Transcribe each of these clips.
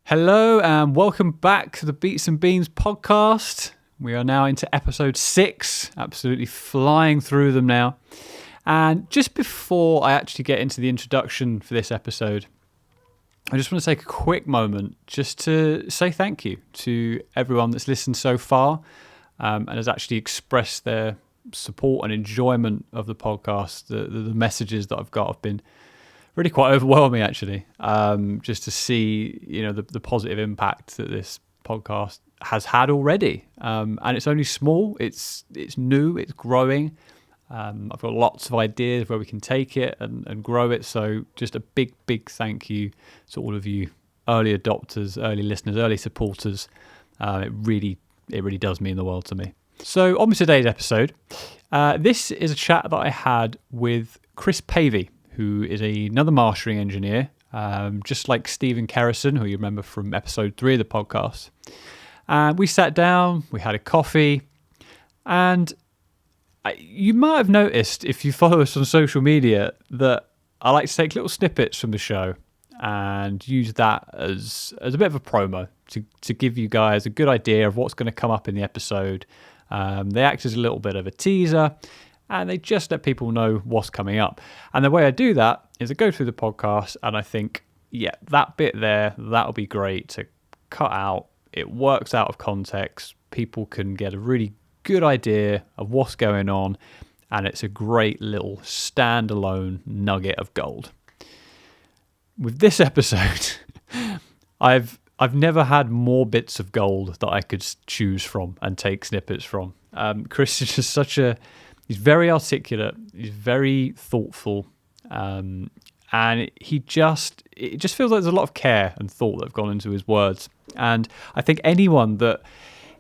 Hello and welcome back to the Beats and Beans podcast. We are now into episode 6, absolutely flying through them now. And just before I actually get into the introduction for this episode, I just want to take a quick moment just to say thank you to everyone that's listened so far and has actually expressed their support and enjoyment of the podcast. The messages that I've got have been really quite overwhelming, actually, just to see the positive impact that this podcast has had already. And it's only small, it's new, it's growing. I've got lots of ideas where we can take it and grow it. So just a big thank you to all of you early adopters, early listeners, early supporters. It really does mean the world to me. So on with today's episode. This is a chat that I had with Chris Pavey, who is another mastering engineer, just like Stephen Kerrison, who you remember from episode 3 of the podcast. And we sat down, we had a coffee, and you might have noticed, if you follow us on social media, that I like to take little snippets from the show and use that as a bit of a promo to give you guys a good idea of what's going to come up in the episode. They act as a little bit of a teaser, and they just let people know what's coming up. And the way I do that is I go through the podcast and I think, yeah, that bit there, that'll be great to cut out. It works out of context. People can get a really good idea of what's going on, and it's a great little standalone nugget of gold. With this episode, I've never had more bits of gold that I could choose from and take snippets from. Chris is just he's very articulate, he's very thoughtful, and it just feels like there's a lot of care and thought that have gone into his words. And I think anyone that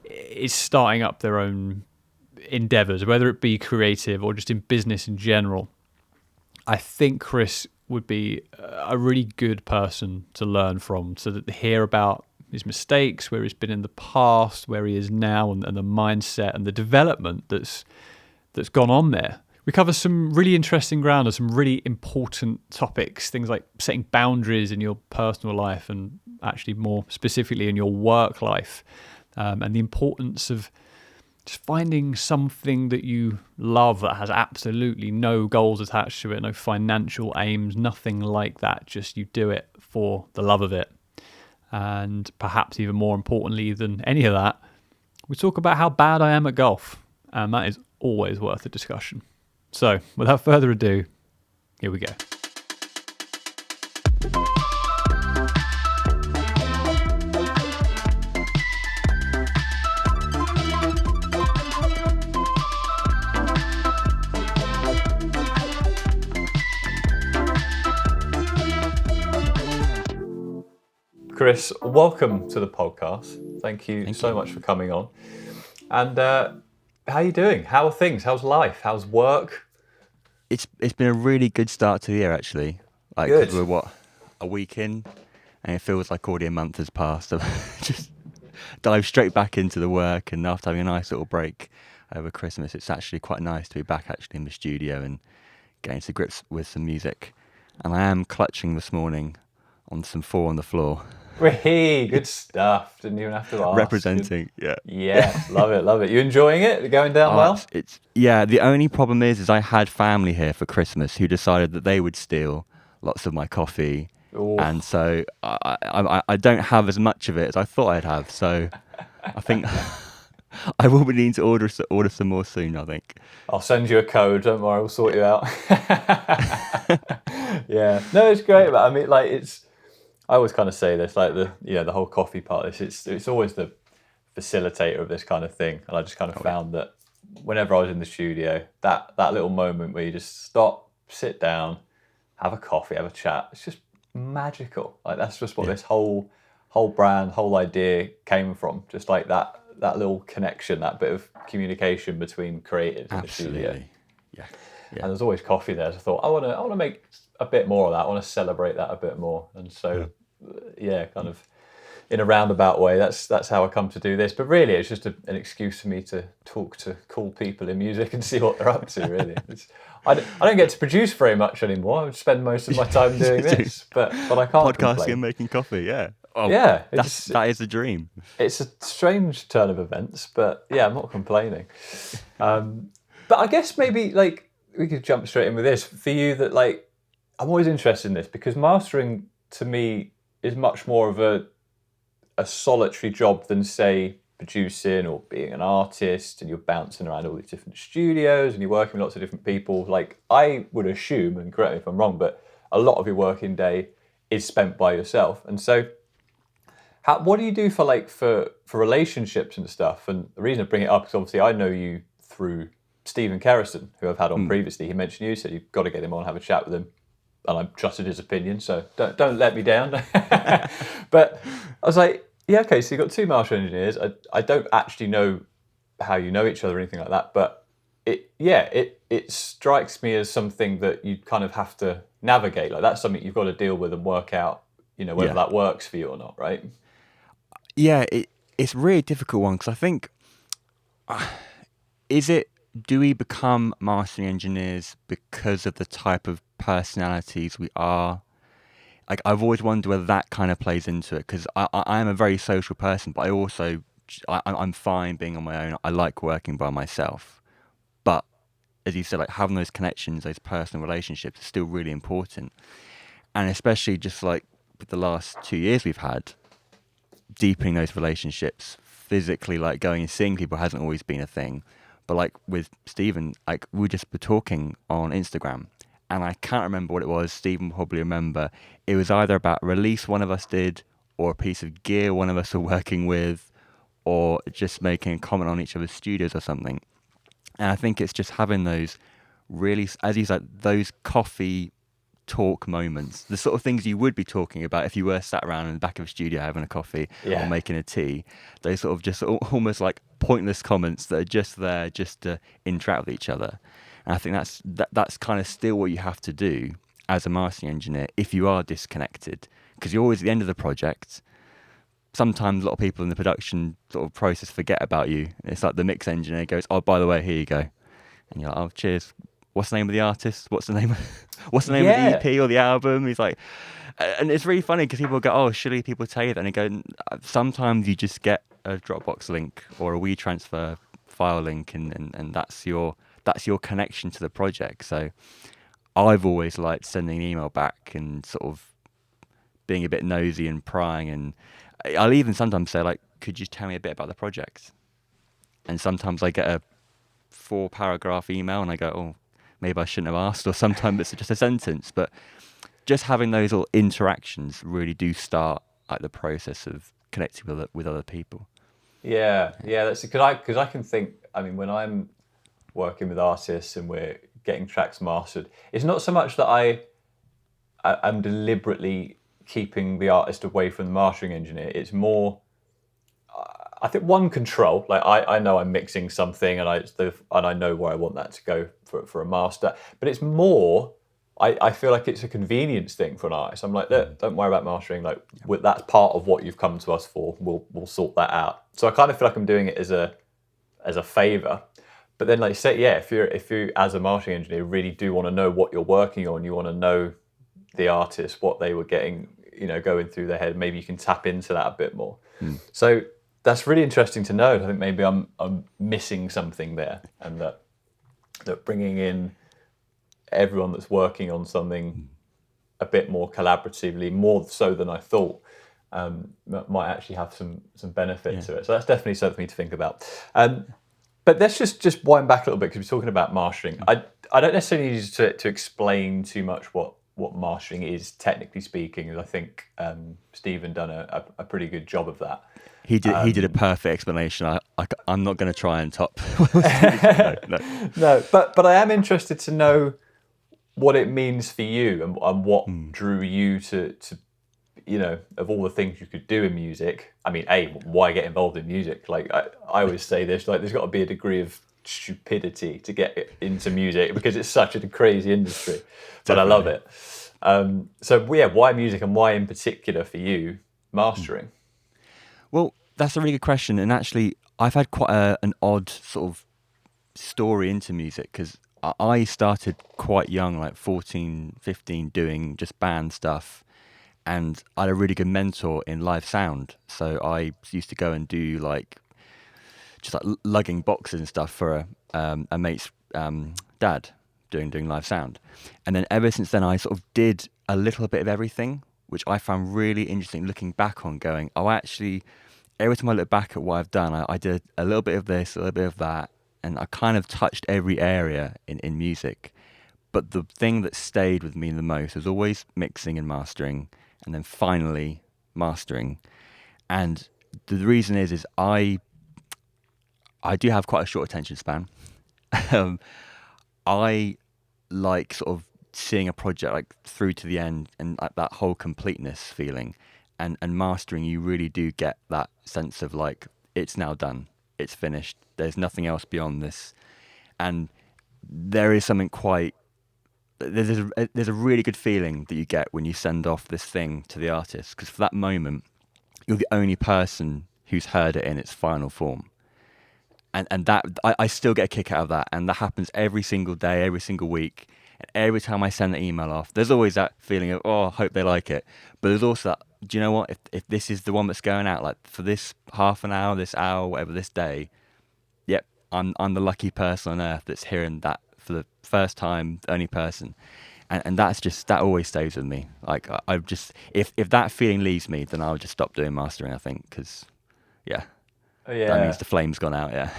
is starting up their own endeavors, whether it be creative or just in business in general, I think Chris would be a really good person to learn from, so that to hear about his mistakes, where he's been in the past, where he is now, and the mindset and the development that's gone on there. We cover some really interesting ground and some really important topics, things like setting boundaries in your personal life and actually more specifically in your work life, and the importance of just finding something that you love that has absolutely no goals attached to it, no financial aims, nothing like that. Just you do it for the love of it. And perhaps even more importantly than any of that, we talk about how bad I am at golf. And that is always worth a discussion. So without further ado, here we go. Chris, welcome to the podcast. Thank you so much for coming on. And how are you doing? How are things? How's life? How's work? It's been a really good start to the year, actually. Like, good. We're a week in, and it feels like already a month has passed. I've just dive straight back into the work, and after having a nice little break over Christmas, it's actually quite nice to be back actually in the studio and getting to grips with some music. And I am clutching this morning on some 4 on the Floor. Hey, good stuff. Didn't even have to ask. Representing, yeah. Yeah, love it. You enjoying it? Going down well? Yeah, the only problem is I had family here for Christmas who decided that they would steal lots of my coffee. Ooh. And so I don't have as much of it as I thought I'd have. So I think I will be needing to order some more soon, I think. I'll send you a code, don't worry, we'll sort you out. Yeah, no, it's great. But I mean, like, I always kind of say this, like the whole coffee part of this, it's always the facilitator of this kind of thing. And I just kind of found that whenever I was in the studio, that little moment where you just stop, sit down, have a coffee, have a chat, it's just magical. Like, that's just what this whole brand, whole idea came from. Just like that little connection, that bit of communication between creatives in the studio. Yeah. And there's always coffee there. So I thought, I want to make a bit more of that. I want to celebrate that a bit more. And so, kind of in a roundabout way, that's how I come to do this. But really, it's just an excuse for me to talk to cool people in music and see what they're up to, really. I don't get to produce very much anymore. I spend most of my time doing this, but I can't podcasting complain. and making coffee, yeah. Oh, Yeah, that is a dream. it's a strange turn of events, but yeah, I'm not complaining. But I guess maybe like we could jump straight in with this for you. That like I'm always interested in this because mastering to me is much more of a solitary job than say producing or being an artist, and you're bouncing around all these different studios and you're working with lots of different people. Like I would assume, and correct me if I'm wrong, but a lot of your working day is spent by yourself, and so what do you do for like for relationships and stuff? And the reason I bring it up is obviously I know you through Stephen Kerrison, who I've had on previously. He mentioned you, said you've got to get him on, have a chat with him, and I trusted his opinion, so don't let me down. But I was like, yeah, okay, so you've got two martial engineers. I don't actually know how you know each other or anything like that, but it strikes me as something that you kind of have to navigate. Like that's something you've got to deal with and work out, whether Yeah. that works for you or not, right? Yeah, it's a really difficult one because I think, is it, do we become mastering engineers because of the type of personalities we are? Like, I've always wondered whether that kind of plays into it because I am a very social person, but I also, I'm fine being on my own. I like working by myself. But as you said, like having those connections, those personal relationships is still really important. And especially just like with the last 2 years we've had, deepening those relationships physically, like going and seeing people hasn't always been a thing. But like with Stephen, like we just were talking on Instagram and I can't remember what it was. Stephen will probably remember. It was either about a release one of us did or a piece of gear one of us were working with or just making a comment on each other's studios or something. And I think it's just having those really, as you said, those coffee talk moments, the sort of things you would be talking about if you were sat around in the back of a studio having a coffee or making a tea. Those sort of just almost like pointless comments that are just there just to interact with each other. And I think that's kind of still what you have to do as a mastering engineer if you are disconnected, because you're always at the end of the project. Sometimes a lot of people in the production sort of process forget about you. It's like the mix engineer goes, "Oh, by the way, here you go," and you're like, "Oh, cheers. What's the name of the artist? What's the name of the EP or the album?" He's like, and it's really funny because people go, "Oh, surely people tell you that," and they go, "Sometimes you just get a Dropbox link or a WeTransfer file link, and that's your connection to the project." So I've always liked sending an email back and sort of being a bit nosy and prying, and I'll even sometimes say like, "Could you tell me a bit about the project?" And sometimes I get a 4-paragraph email and I go, "Oh, maybe I shouldn't have asked," or sometimes it's just a sentence. But just having those little interactions really do start like the process of connecting with other people. Yeah, that's because I can think. I mean, when I'm working with artists and we're getting tracks mastered, it's not so much that I'm deliberately keeping the artist away from the mastering engineer. It's more, I think, one, control. Like I know I'm mixing something and I know where I want that to go for a master. But it's more, I feel like it's a convenience thing for an artist. I'm like, look, don't worry about mastering. Like that's part of what you've come to us for. We'll sort that out. So I kind of feel like I'm doing it as a favor. But then, like you say, yeah, if you as a mastering engineer really do want to know what you're working on, you want to know the artist, what they were getting, going through their head. Maybe you can tap into that a bit more. So that's really interesting to know. I think maybe I'm missing something there, and that bringing in everyone that's working on something a bit more collaboratively, more so than I thought, might actually have some benefit to it. So that's definitely something for me to think about. But let's just wind back a little bit because we're talking about mastering. I don't necessarily need you to explain too much what mastering is, technically speaking. I think Stephen done a pretty good job of that. He did a perfect explanation. I'm not going to try and top. No, but I am interested to know what it means for you and what drew you to of all the things you could do in music. I mean, why get involved in music? Like I always say this, like there's got to be a degree of stupidity to get into music because it's such a crazy industry, but I love it. So yeah, why music and why in particular for you mastering? Well, that's a really good question, and actually I've had quite an odd sort of story into music because I started quite young, like 14, 15, doing just band stuff. and I had a really good mentor in live sound. So I used to go and do like just like lugging boxes and stuff for a mate's dad doing live sound. And then ever since then, I sort of did a little bit of everything, which I found really interesting looking back on, going, oh, actually, every time I look back at what I've done, I did a little bit of this, a little bit of that, and I kind of touched every area in music. But the thing that stayed with me the most was always mixing and mastering, and then finally mastering. And the reason is I do have quite a short attention span. I like sort of seeing a project like through to the end and like that whole completeness feeling, and mastering, you really do get that sense of like, it's now done, it's finished, there's nothing else beyond this. And there is something quite, there's a really good feeling that you get when you send off this thing to the artist, because for that moment you're the only person who's heard it in its final form. And that I still get a kick out of that, and that happens every single day, every single week. And every time I send the email off, there's always that feeling of, oh, I hope they like it. But there's also that, do you know what? If this is the one that's going out, like for this half an hour, this hour, whatever, this day, yep, I'm the lucky person on earth that's hearing that for the first time, the only person. And that's just, that always stays with me. Like I've just, if that feeling leaves me, then I'll just stop doing mastering, I think, because, yeah. Yeah. That means the flame's gone out, yeah.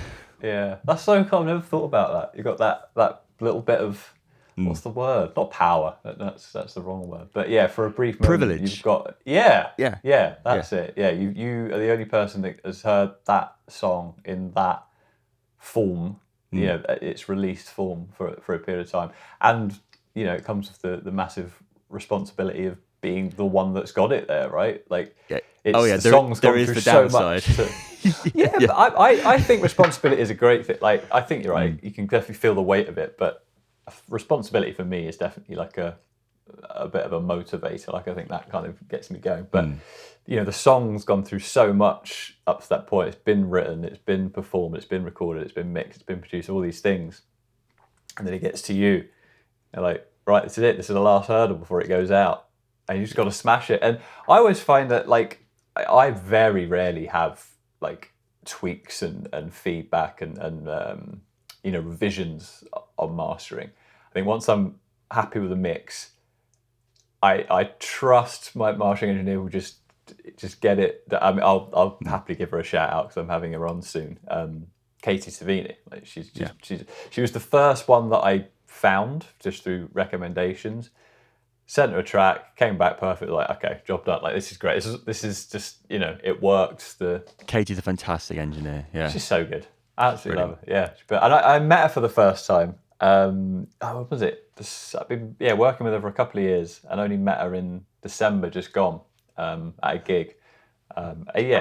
Yeah. That's so cool. I've never thought about that. You got that little bit of, what's the word? Not power. That's the wrong word. But yeah, for a brief moment, privilege. You've got yeah. That's Yeah. it. Yeah, you are the only person that has heard that song in that form. You know, its released form for a period of time, and you know, it comes with the massive responsibility of being the one that's got it there, right? Like, Yeah. the song's gone through so much. Yeah, but I think responsibility is a great thing. Like, I think you're right. You can definitely feel the weight of it, but responsibility for me is definitely like a bit of a motivator. Like, I think that kind of gets me going. But you know, the song's gone through so much up to that point. It's been written, it's been performed, it's been recorded, it's been mixed, it's been produced, all these things, and then it gets to you. You're like, right, this is it. This is the last hurdle before it goes out, and you just got to smash it. And I always find that, like, I very rarely have like tweaks and feedback and you know, revisions on mastering. I think once I'm happy with the mix, I trust my mastering engineer will just get it. I mean, I'll happily give her a shout out because I'm having her on soon. Katie Savini, like she was the first one that I found just through recommendations. Sent her a track, came back perfect. Like, okay, job done. Like, this is great. This is just, you know, it works. Katie's a fantastic engineer. Yeah, she's so good. Absolutely love her. Yeah, but I met her for the first time. What was it? I've been working with her for a couple of years, and only met her in December, just gone, at a gig.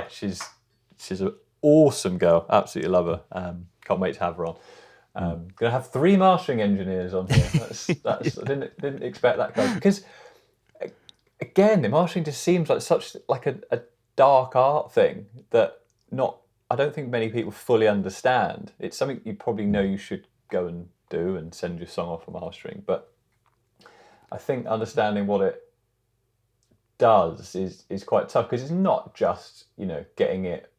She's an awesome girl. Absolutely love her. Can't wait to have her on. Gonna have 3 mastering engineers on here. That's I didn't expect that, guys, because again, the mastering just seems like such like a dark art thing that I don't think many people fully understand. It's something you probably know you should go and do and send your song off for mastering, but I think understanding what it does is quite tough, because it's not just, you know, getting it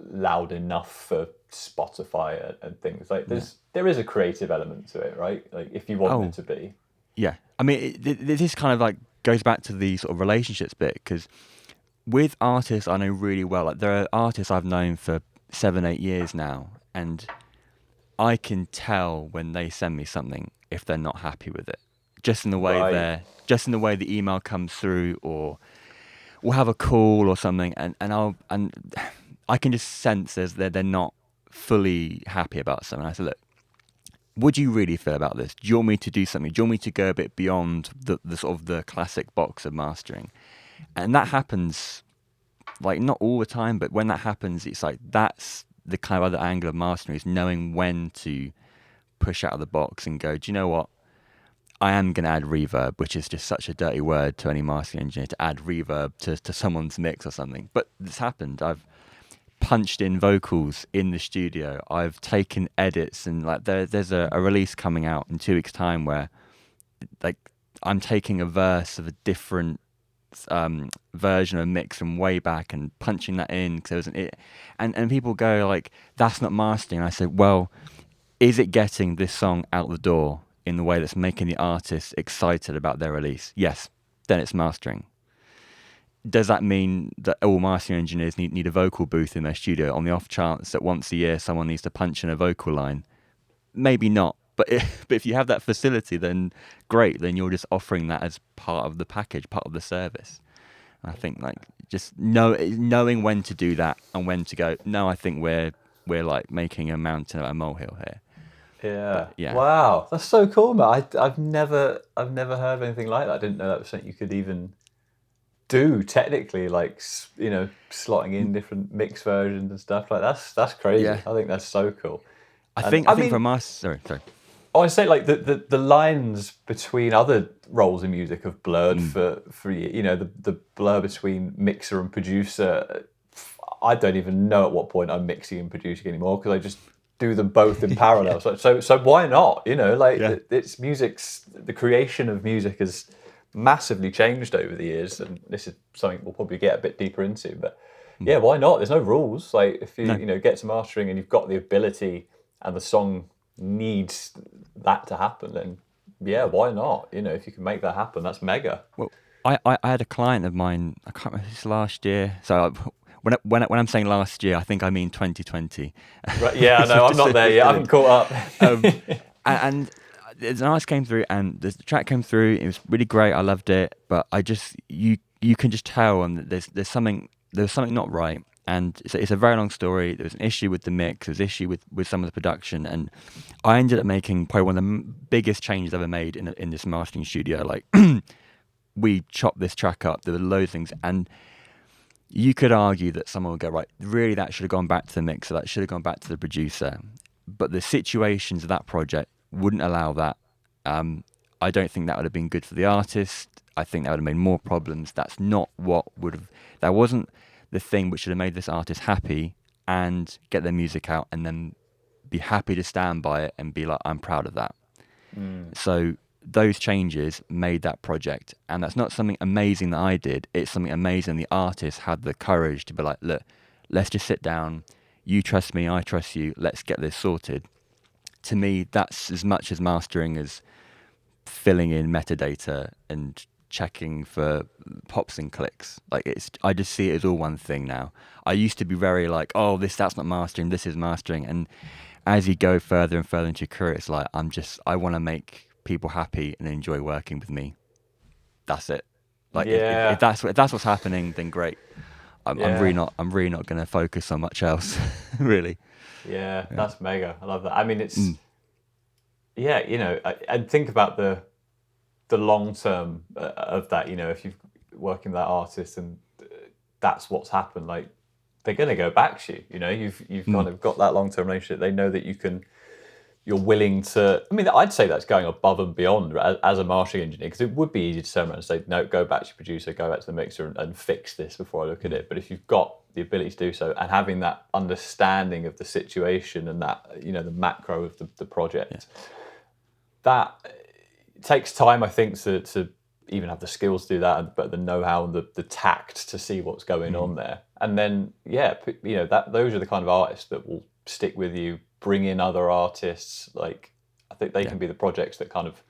loud enough for Spotify and things. Like, there is a creative element to it, right? Like, if you want it to be. Yeah, I mean, this kind of like goes back to the sort of relationships bit, because with artists I know really well, like there are artists I've known for 7-8 years now, and I can tell when they send me something if they're not happy with it, just in the way the email comes through, or we'll have a call or something, and I can just sense they're not fully happy about something. I said, look, what do you really feel about this? Do you want me to do something? Do you want me to go a bit beyond the sort of the classic box of mastering? And that happens, like, not all the time, but when that happens, it's like, that's the kind of other angle of mastering, is knowing when to push out of the box and go, do you know what? I am going to add reverb, which is just such a dirty word to any mastering engineer, to add reverb to someone's mix or something. But it's happened. I've punched in vocals in the studio. I've taken edits, and like there's a release coming out in 2 weeks' time where, like, I'm taking a verse of a different version of a mix from way back and punching that in because there was and people go like, that's not mastering. And I said, well, is it getting this song out the door in the way that's making the artist excited about their release? Yes, then it's mastering. Does that mean that all mastering engineers need a vocal booth in their studio on the off chance that once a year someone needs to punch in a vocal line? Maybe not. But if you have that facility, then great. Then you're just offering that as part of the package, part of the service. And I think like just knowing when to do that and when to go. No, I think we're like making a mountain out of a molehill here. Yeah. Yeah. Wow, that's so cool, man. I've never heard of anything like that. I didn't know that was something you could even do technically, like, you know, slotting in different mix versions and stuff like that's crazy. Yeah. I think that's so cool. I think from us, sorry. I would say like the lines between other roles in music have blurred for you know, the blur between mixer and producer. I don't even know at what point I'm mixing and producing anymore because I just do them both in parallel. So why not? You know, like it's music's, the creation of music has massively changed over the years, and this is something we'll probably get a bit deeper into. But yeah, why not? There's no rules. Like if you you know, get to mastering and you've got the ability and the song needs that to happen, then yeah, why not? You know, if you can make that happen, that's mega. Well, I had a client of mine, I can't remember, this last year. So when I'm saying last year, I think I mean 2020. Right, yeah, I know, I'm not there yet. I haven't caught up. And an artist came through, and the track came through. It was really great. I loved it, but I just you can just tell, and there's something not right. And it's a very long story. There was an issue with the mix. There was an issue with some of the production, and I ended up making probably one of the biggest changes I've ever made in this mastering studio. Like we chopped this track up. There were loads of things, and you could argue that someone would go, right, really, that should have gone back to the mixer. That should have gone back to the producer. But the situations of that project wouldn't allow that. I don't think that would have been good for the artist. I think that would have made more problems. That's not what would have. That wasn't the thing which should have made this artist happy and get their music out and then be happy to stand by it and be like, I'm proud of that. So those changes made that project, and that's not something amazing that I did. It's something amazing the artist had the courage to be like, look, let's just sit down. You trust me, I trust you. Let's get this sorted. To me, that's as much as mastering as filling in metadata and checking for pops and clicks. Like I just see it as all one thing now. I used to be very like, oh, that's not mastering, this is mastering. And as you go further and further into your career, it's like I want to make people happy and enjoy working with me. That's it. Like if that's what's happening, then great. I'm really not going to focus on much else, really. Yeah, that's mega. I love that. I mean, it's yeah, you know, and think about the long term of that. You know, if you're working with that artist and that's what's happened, like they're going to go back to you. You know, you've kind of got that long term relationship. They know that you're willing to. I mean, I'd say that's going above and beyond as a mastering engineer, because it would be easy to turn around and say, no, go back to your producer, go back to the mixer and fix this before I look at it. But if you've got the ability to do so and having that understanding of the situation and that, you know, the macro of the project, that takes time, I think, to even have the skills to do that, but the know-how and the tact to see what's going on there. And then, yeah, you know, those are the kind of artists that will stick with you, bring in other artists. Like, I think they can be the projects that kind of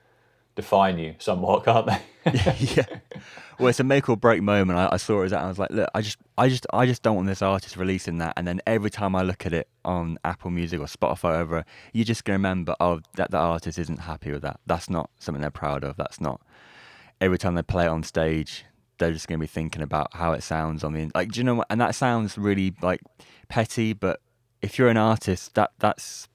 define you somewhat, can't they? Yeah. Well, it's a make or break moment. I saw it as that, and I was like, look, I just don't want this artist releasing that. And then every time I look at it on Apple Music or Spotify or whatever, you're just going to remember, oh, that the artist isn't happy with that. That's not something they're proud of. That's not. Every time they play it on stage, they're just going to be thinking about how it sounds on the, like, do you know what? And that sounds really like petty, but if you're an artist, that's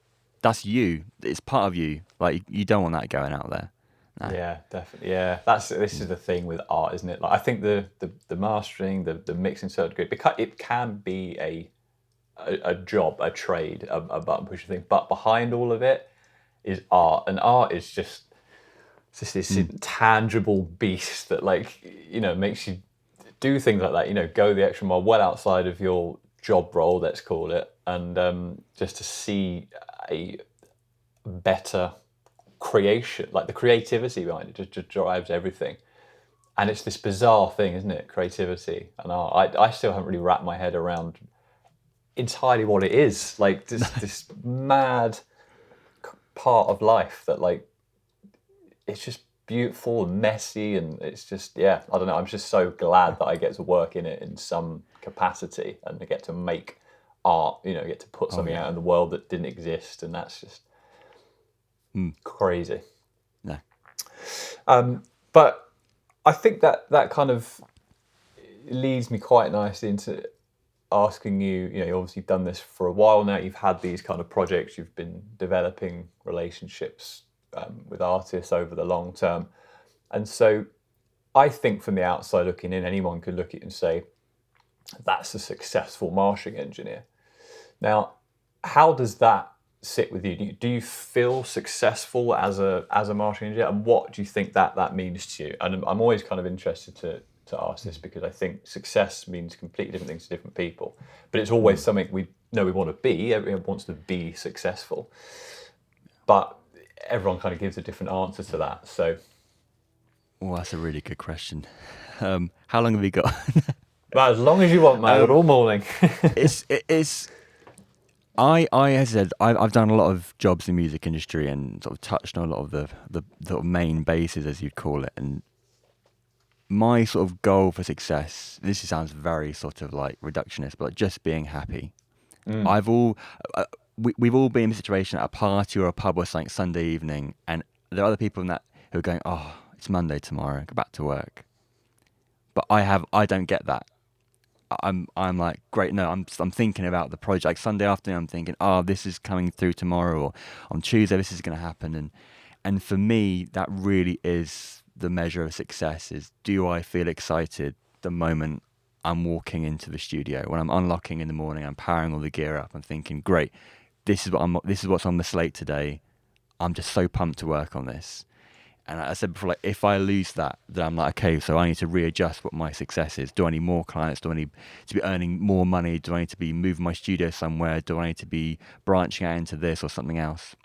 you. It's part of you. Like, you don't want that going out there. No. Yeah, definitely. Yeah, this is the thing with art, isn't it? Like, I think the mastering, the mixing, to a degree, because it can be a job, a trade, a button pusher thing. But behind all of it is art, and art is just this intangible beast that, like, you know, makes you do things like that. You know, go the extra mile, well outside of your job role, let's call it, and just to see a better creation, like the creativity behind it just drives everything. And it's this bizarre thing, isn't it? Creativity and art. I still haven't really wrapped my head around entirely what it is. Like this mad part of life that like it's just beautiful and messy, and it's just I don't know. I'm just so glad that I get to work in it in some capacity and I get to make art. You know, get to put something out in the world that didn't exist, and that's just crazy. No. But I think that kind of leads me quite nicely into asking you, you've obviously done this for a while now, you've had these kind of projects, you've been developing relationships with artists over the long term. And so I think from the outside looking in, anyone could look at it and say, that's a successful mastering engineer. Now, how does that sit with you? Do you feel successful as a mastering engineer? And what do you think that means to you? And I'm always kind of interested to ask this because I think success means completely different things to different people. But it's always something we know we want to be. Everyone wants to be successful. But everyone kind of gives a different answer to that. So, well, that's a really good question. How long have we got? Well, as long as you want, mate. All morning. It's. I as I said, I've done a lot of jobs in the music industry and sort of touched on a lot of the sort of main bases, as you'd call it. And my sort of goal for success, this sounds very sort of like reductionist, but just being happy. We've all been in a situation at a party or a pub or something Sunday evening, and there are other people in that who are going, oh, it's Monday tomorrow, go back to work. But I don't get that. I'm like, great, no, I'm thinking about the project. Like Sunday afternoon, I'm thinking, oh, this is coming through tomorrow, or on Tuesday, this is going to happen. And for me, that really is the measure of success, is do I feel excited the moment I'm walking into the studio? When I'm unlocking in the morning, I'm powering all the gear up, I'm thinking, great, this is what's on the slate today. I'm just so pumped to work on this. And I said before, like, if I lose that, then I'm like, okay, so I need to readjust what my success is. Do I need more clients? Do I need to be earning more money? Do I need to be moving my studio somewhere? Do I need to be branching out into this or something else?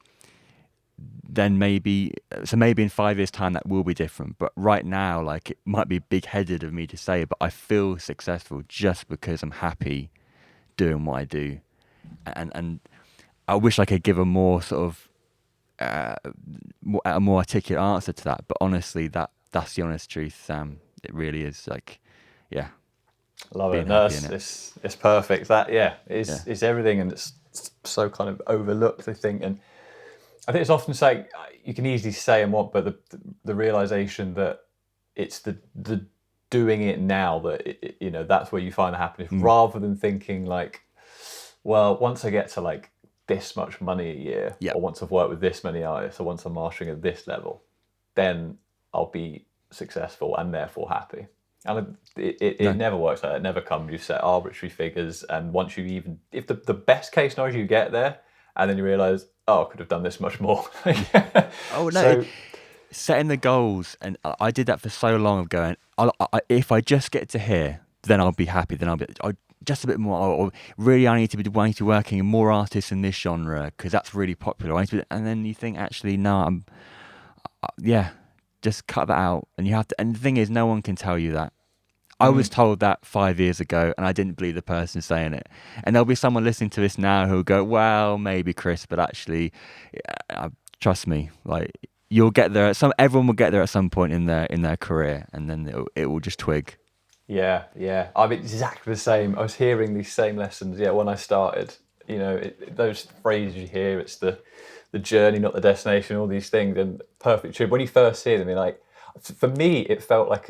Then maybe in 5 years' time that will be different. But right now, like, it might be big-headed of me to say, but I feel successful just because I'm happy doing what I do. And I wish I could give a more sort of a more articulate answer to that, but honestly, that's the honest truth. It really is, like, yeah. Love it. No, it's perfect. That it's everything, and it's so kind of overlooked, I think. And I think it's often saying, you can easily say and what, but the realization that it's the doing it now that that's where you find the happiness, rather than thinking like, well, once I get to like this much money a year, or once I've worked with this many artists, or once I'm mastering at this level, then I'll be successful and therefore happy. And it never works like that. It never comes. You set arbitrary figures, and once you if the best case scenario, you get there, and then you realise, oh, I could have done this much more. Oh no! Setting the goals, and I did that for so long of going, if I just get to here, then I'll be happy. Then I'll be just a bit more. Or really, I need to be working in more artists in this genre because that's really popular. And then you think, actually, no, just cut that out. And you have to. And the thing is, no one can tell you that. I was told that 5 years ago, and I didn't believe the person saying it. And there'll be someone listening to this now who'll go, well, maybe Chris, but actually, trust me, like, you'll get there. Everyone will get there at some point in their career, and then it will just twig. Yeah. I mean, exactly the same. I was hearing these same lessons, when I started. Those phrases you hear, it's the journey, not the destination, all these things, and perfectly true. When you first hear them, you're like, for me, it felt like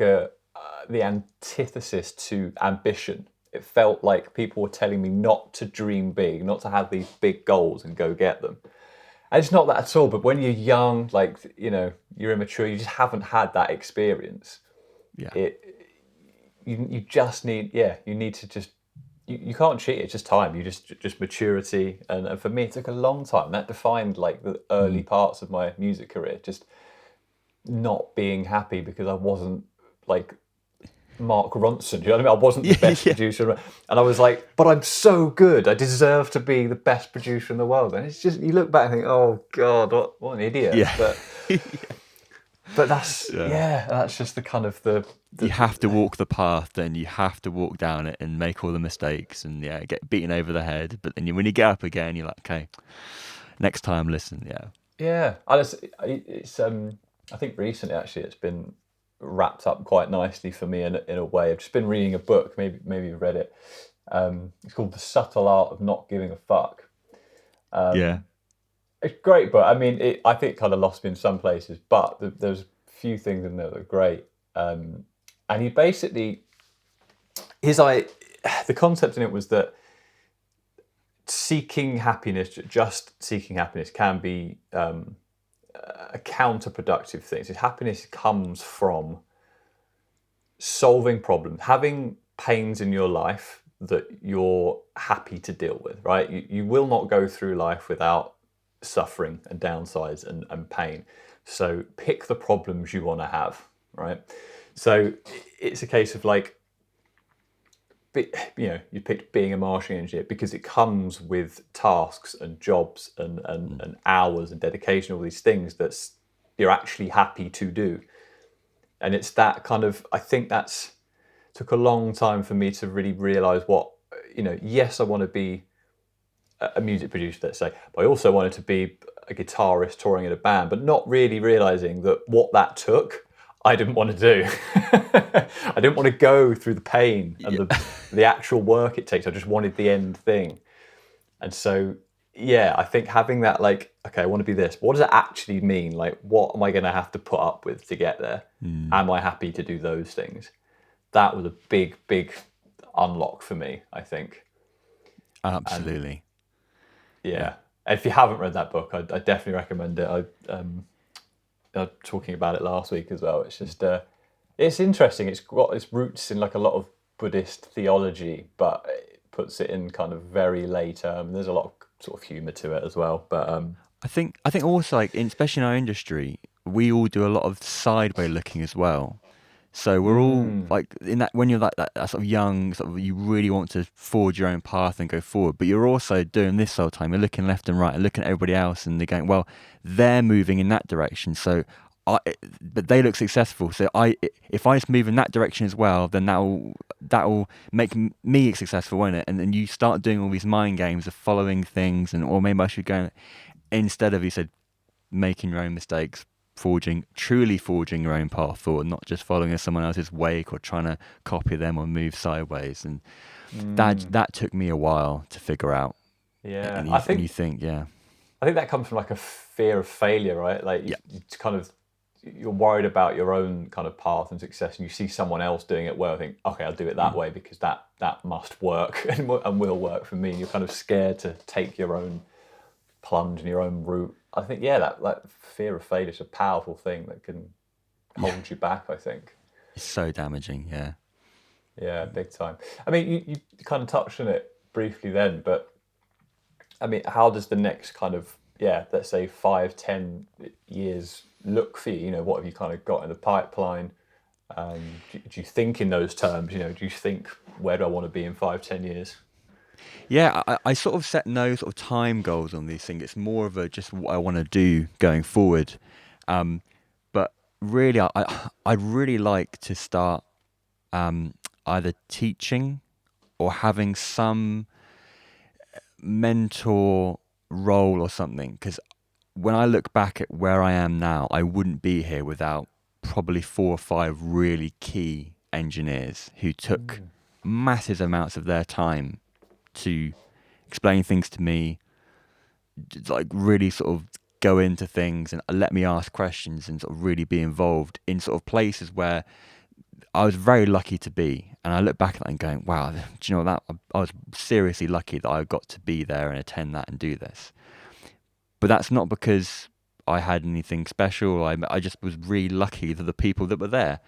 the antithesis to ambition. It felt like people were telling me not to dream big, not to have these big goals and go get them. And it's not that at all, but when you're young, like, you're immature, you just haven't had that experience. Yeah. You just need, you need to just, you can't cheat, it's just time. You just maturity. And for me, it took a long time. That defined like the early parts of my music career, just not being happy because I wasn't like Mark Ronson, you know what I mean? I wasn't the best producer, and I was like, but I'm so good, I deserve to be the best producer in the world. And it's just, you look back and think, oh God, what an idiot. Yeah. But But that's just the kind of the you have to walk the path, then you have to walk down it and make all the mistakes and get beaten over the head. But then when you get up again, you're like, okay, next time, listen. Yeah, it's I think recently actually it's been wrapped up quite nicely for me in a way. I've just been reading a book, maybe you've read it. It's called The Subtle Art of Not Giving a Fuck. Yeah. It's a great book. I mean, I think it kind of lost me in some places, but there's a few things in there that are great. And he basically, the concept in it was that seeking happiness, just seeking happiness, can be a counterproductive thing. So happiness comes from solving problems, having pains in your life that you're happy to deal with, right? You will not go through life without suffering and downsides and pain. So pick the problems you want to have, right? So it's a case of like, you picked being a marshalling engineer because it comes with tasks and jobs and hours and dedication, all these things that you're actually happy to do. And it's that kind of, I think that's took a long time for me to really realize what, yes, I want to be a music producer, let's say, but I also wanted to be a guitarist touring in a band, but not really realizing that what that took, I didn't want to do. I didn't want to go through the pain and the actual work it takes. I just wanted the end thing. And so, I think having that, like, okay, I want to be this. What does it actually mean? Like, what am I going to have to put up with to get there? Am I happy to do those things? That was a big, big unlock for me, I think. Absolutely. And if you haven't read that book, I definitely recommend it. I was talking about it last week as well. It's just, it's interesting. It's got its roots in like a lot of Buddhist theology, but it puts it in kind of very lay term. There's a lot of sort of humour to it as well. But I think also, like, especially in our industry, we all do a lot of sideway looking as well. So we're all like in that, when you're like that sort of young, sort of, you really want to forge your own path and go forward, but you're also doing this all the time. You're looking left and right and looking at everybody else, and they're going, well, they're moving in that direction, so but they look successful. So if I just move in that direction as well, then that'll make me successful, won't it? And then you start doing all these mind games of following things, or maybe I should go instead of, you said, making your own mistakes. Truly forging your own path forward, not just following in someone else's wake or trying to copy them or move sideways. And that took me a while to figure out. Yeah, I think that comes from like a fear of failure, right? Like you're worried about your own kind of path and success, and you see someone else doing it well. I think, okay, I'll do it that way because that must work and will work for me. You're kind of scared to take your own plunge in your own route. I think, that fear of failure is a powerful thing that can hold you back, I think. It's so damaging, yeah. Yeah, big time. I mean, you kind of touched on it briefly then, but I mean, how does the next kind of, let's say 5-10 years look for you? What have you kind of got in the pipeline? Do you think in those terms? Do you think, where do I want to be in 5-10 years? Yeah, I sort of set no sort of time goals on these things. It's more of a just what I want to do going forward. But really, I'd really like to start either teaching or having some mentor role or something. Because when I look back at where I am now, I wouldn't be here without probably 4 or 5 really key engineers who took massive amounts of their time to explain things to me, like really sort of go into things and let me ask questions and sort of really be involved in sort of places where I was very lucky to be. And I look back at that and going, wow, do you know that I was seriously lucky that I got to be there and attend that and do this. But that's not because I had anything special. I just was really lucky that the people that were there.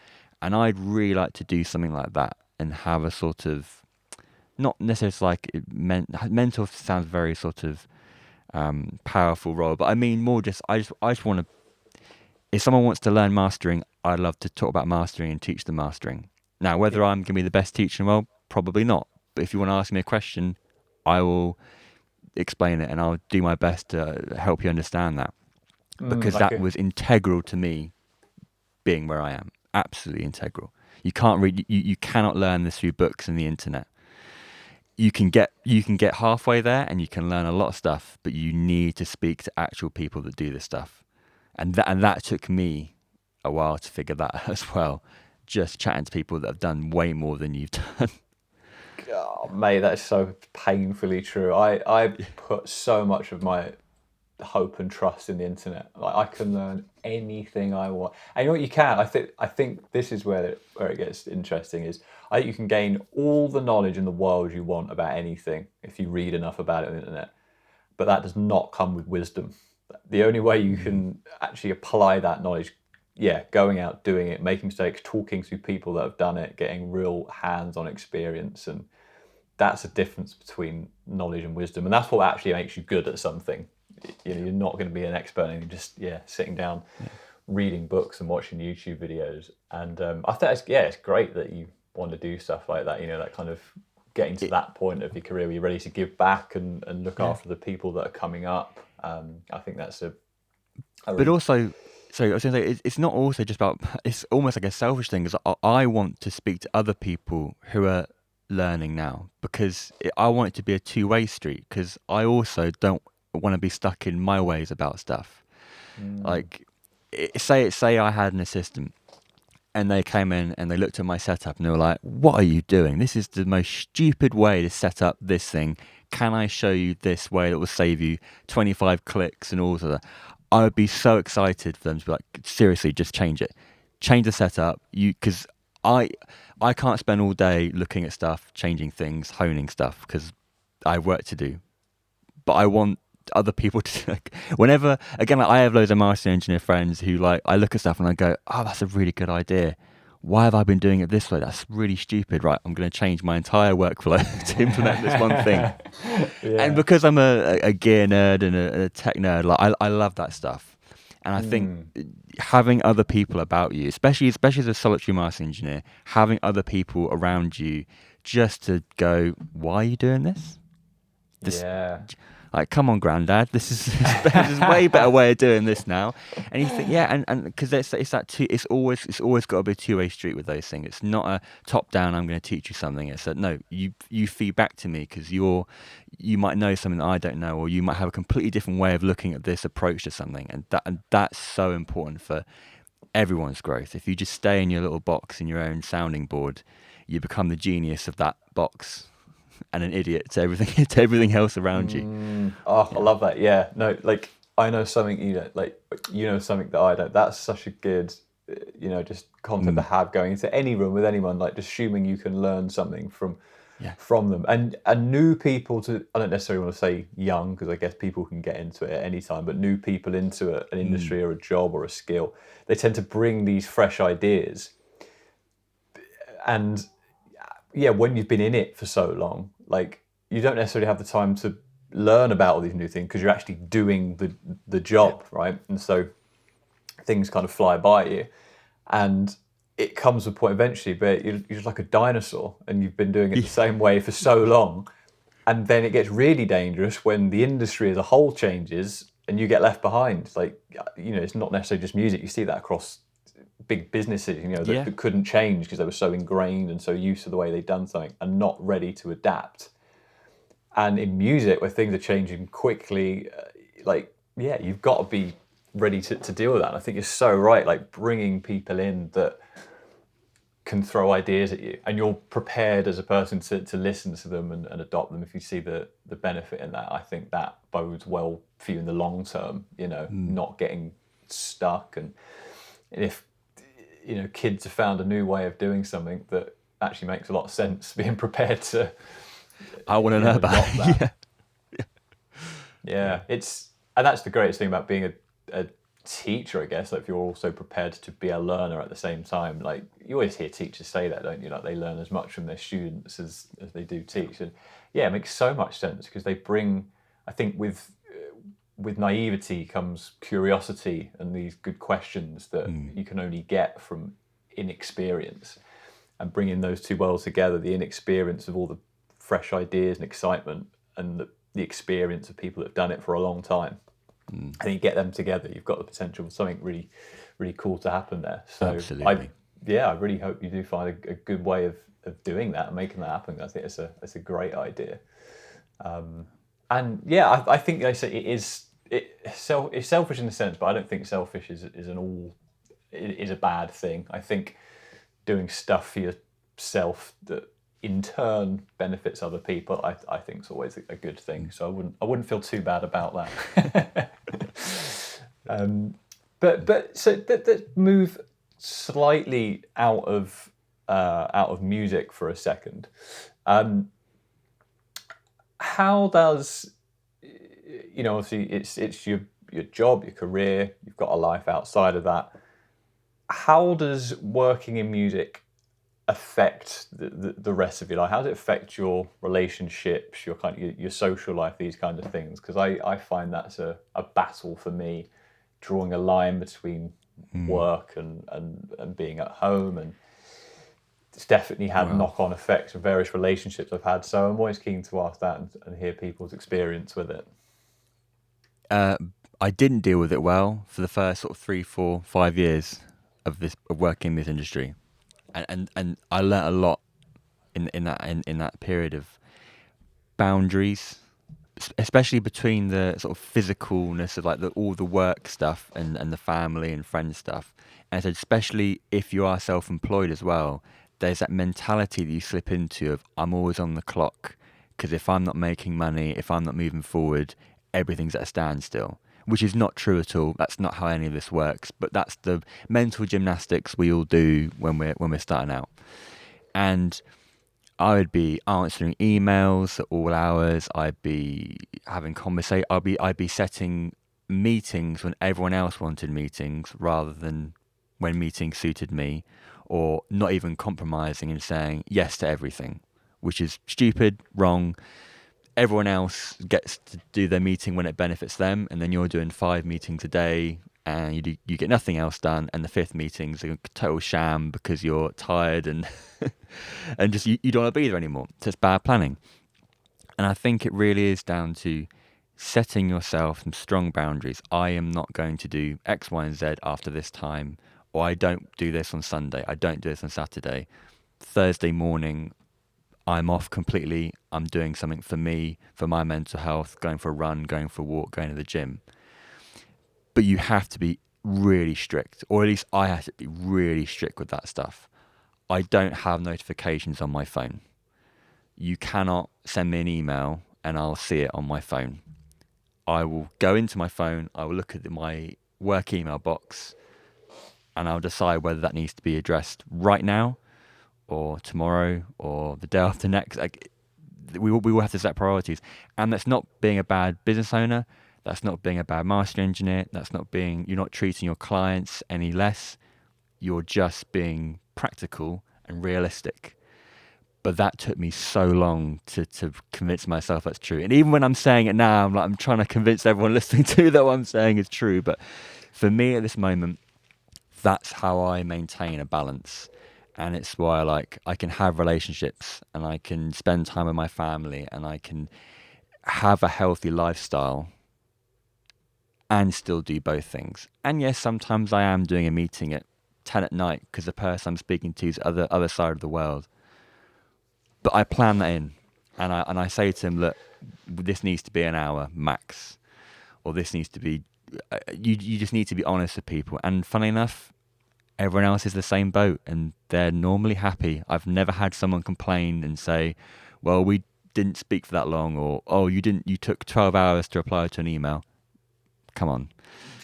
And I'd really like to do something like that and have a sort of, not necessarily like mentor sounds very sort of powerful role, but I mean more just I just want to, if someone wants to learn mastering, I'd love to talk about mastering and teach them mastering. Now, whether I'm going to be the best teacher in the world, probably not. But if you want to ask me a question, I will explain it and I'll do my best to help you understand that, because that was integral to me being where I am. Absolutely integral. You can't read. You cannot learn this through books and the internet. You can get halfway there and you can learn a lot of stuff, but you need to speak to actual people that do this stuff, and that took me a while to figure that out as well. Just chatting to people that have done way more than you've done. Oh, mate, that's so painfully true. I put so much of my hope and trust in the internet. Like, I can learn anything I want. And you know what you can? I think this is where it gets interesting. Is I think you can gain all the knowledge in the world you want about anything if you read enough about it on the internet. But that does not come with wisdom. The only way you can actually apply that knowledge, going out, doing it, making mistakes, talking to people that have done it, getting real hands-on experience, and that's a difference between knowledge and wisdom. And that's what actually makes you good at something. You're not going to be an expert in just sitting down, reading books and watching YouTube videos. And I think it's great that you want to do stuff like that. That kind of getting to that point of your career where you're ready to give back and look after the people that are coming up. I think that's But also, sorry, I was going to say, it's not also just about. It's almost like a selfish thing, because I want to speak to other people who are learning now, because I want it to be a two-way street, because I also don't want to be stuck in my ways about stuff. Like, say I had an assistant and they came in and they looked at my setup and they were like, what are you doing? This is the most stupid way to set up this thing. Can I show you this way that will save you 25 clicks and all of that? I would be so excited for them to be like, seriously, just change it. Change the setup. Because I can't spend all day looking at stuff, changing things, honing stuff, because I have work to do. But I want other people to, like, whenever, again, like, I have loads of marketing engineer friends who, like, I look at stuff and I go, oh, that's a really good idea. Why have I been doing it this way? That's really stupid. Right, I'm going to change my entire workflow to implement this one thing. And because I'm a gear nerd and a tech nerd, like, I love that stuff. And I think having other people about you, especially as a solitary marketing engineer, having other people around you just to go, why are you doing this? Like, come on, granddad, this is a way better way of doing this now. And you think, and because it's always got to be a two-way street with those things. It's not a top-down, I'm going to teach you something. It's that, no, you feed back to me, because you might know something that I don't know, or you might have a completely different way of looking at this approach to something, and that's so important for everyone's growth. If you just stay in your little box in your own sounding board, you become the genius of that box and an idiot to everything else around you. I love that. Yeah, no, like, I know something you don't, like, you know something that I don't. That's such a good, just concept to have going into any room with anyone, like, just assuming you can learn something from them. And new people I don't necessarily want to say young, because I guess people can get into it at any time, but new people into an industry or a job or a skill, they tend to bring these fresh ideas. And when you've been in it for so long, like, you don't necessarily have the time to learn about all these new things, because you're actually doing the job, right? And so things kind of fly by you, and it comes to a point eventually where you're just like a dinosaur, and you've been doing it the same way for so long, and then it gets really dangerous when the industry as a whole changes and you get left behind. It's like, it's not necessarily just music. You see that across big businesses, that couldn't change because they were so ingrained and so used to the way they'd done something and not ready to adapt. And in music, where things are changing quickly, you've got to be ready to deal with that. And I think you're so right, like, bringing people in that can throw ideas at you, and you're prepared as a person to listen to them and adopt them if you see the benefit in that. I think that bodes well for you in the long term, not getting stuck. And if kids have found a new way of doing something that actually makes a lot of sense, being prepared to, I want to know about that. And that's the greatest thing about being a teacher, I guess. Like, if you're also prepared to be a learner at the same time. Like, you always hear teachers say that, don't you? Like, they learn as much from their students as they do teach. And it makes so much sense, because they bring, I think, with naivety comes curiosity and these good questions that you can only get from inexperience. And bringing those two worlds together, the inexperience of all the fresh ideas and excitement, and the experience of people that have done it for a long time, and you get them together, you've got the potential for something really, really cool to happen there. So Absolutely. I really hope you do find a good way of doing that and making that happen. I think it's a great idea. And yeah, I think I say it's selfish in a sense, but I don't think selfish is a bad thing. I think doing stuff for yourself that in turn benefits other people, I think is always a good thing. So I wouldn't feel too bad about that. But so let's move slightly out of music for a second. How does, obviously it's your job, your career, you've got a life outside of that. How does working in music affect the rest of your life? How does it affect your relationships, your social life, these kind of things? Because I find that's a battle for me, drawing a line between work and being at home, and it's definitely had knock-on effects of various relationships I've had. So I'm always keen to ask that and hear people's experience with it. I didn't deal with it well for the first sort of 3, 4, 5 years of working in this industry, and I learnt a lot in that period of boundaries, especially between the sort of physicalness of like all the work stuff and the family and friend stuff. And so especially if you are self-employed as well, there's that mentality that you slip into of I'm always on the clock, because if I'm not making money, if I'm not moving forward, everything's at a standstill, which is not true at all. That's not how any of this works, but that's the mental gymnastics we all do when we're starting out. And I would be answering emails at all hours. I'd be having conversation. I'd be setting meetings when everyone else wanted meetings, rather than when meetings suited me, or not even compromising and saying yes to everything, which is stupid, wrong. Everyone else gets to do their meeting when it benefits them, and then you're doing 5 meetings a day and you get nothing else done, and the 5th meeting's a total sham because you're tired and and just you don't want to be there anymore. So it's bad planning. And I think it really is down to setting yourself some strong boundaries. I am not going to do X, Y, and Z after this time, or I don't do this on Sunday, I don't do this on Saturday. Thursday morning, I'm off completely. I'm doing something for me, for my mental health, going for a run, going for a walk, going to the gym. But you have to be really strict, or at least I have to be really strict with that stuff. I don't have notifications on my phone. You cannot send me an email and I'll see it on my phone. I will go into my phone, I will look at my work email box, and I'll decide whether that needs to be addressed right now, or tomorrow, or the day after next. Like, we will have to set priorities. And that's not being a bad business owner. That's not being a bad master engineer. You're not treating your clients any less. You're just being practical and realistic. But that took me so long to convince myself that's true. And even when I'm saying it now, I'm trying to convince everyone listening to that what I'm saying is true. But for me at this moment, that's how I maintain a balance. And it's why I can have relationships, and I can spend time with my family, and I can have a healthy lifestyle and still do both things. And yes, sometimes I am doing a meeting at 10 at night because the person I'm speaking to is other side of the world. But I plan that in, and I say to him, look, this needs to be an hour max, or this needs to be. You just need to be honest with people. And funny enough, everyone else is the same boat, and they're normally happy. I've never had someone complain and say, well, we didn't speak for that long, or oh, you took 12 hours to reply to an email. Come on.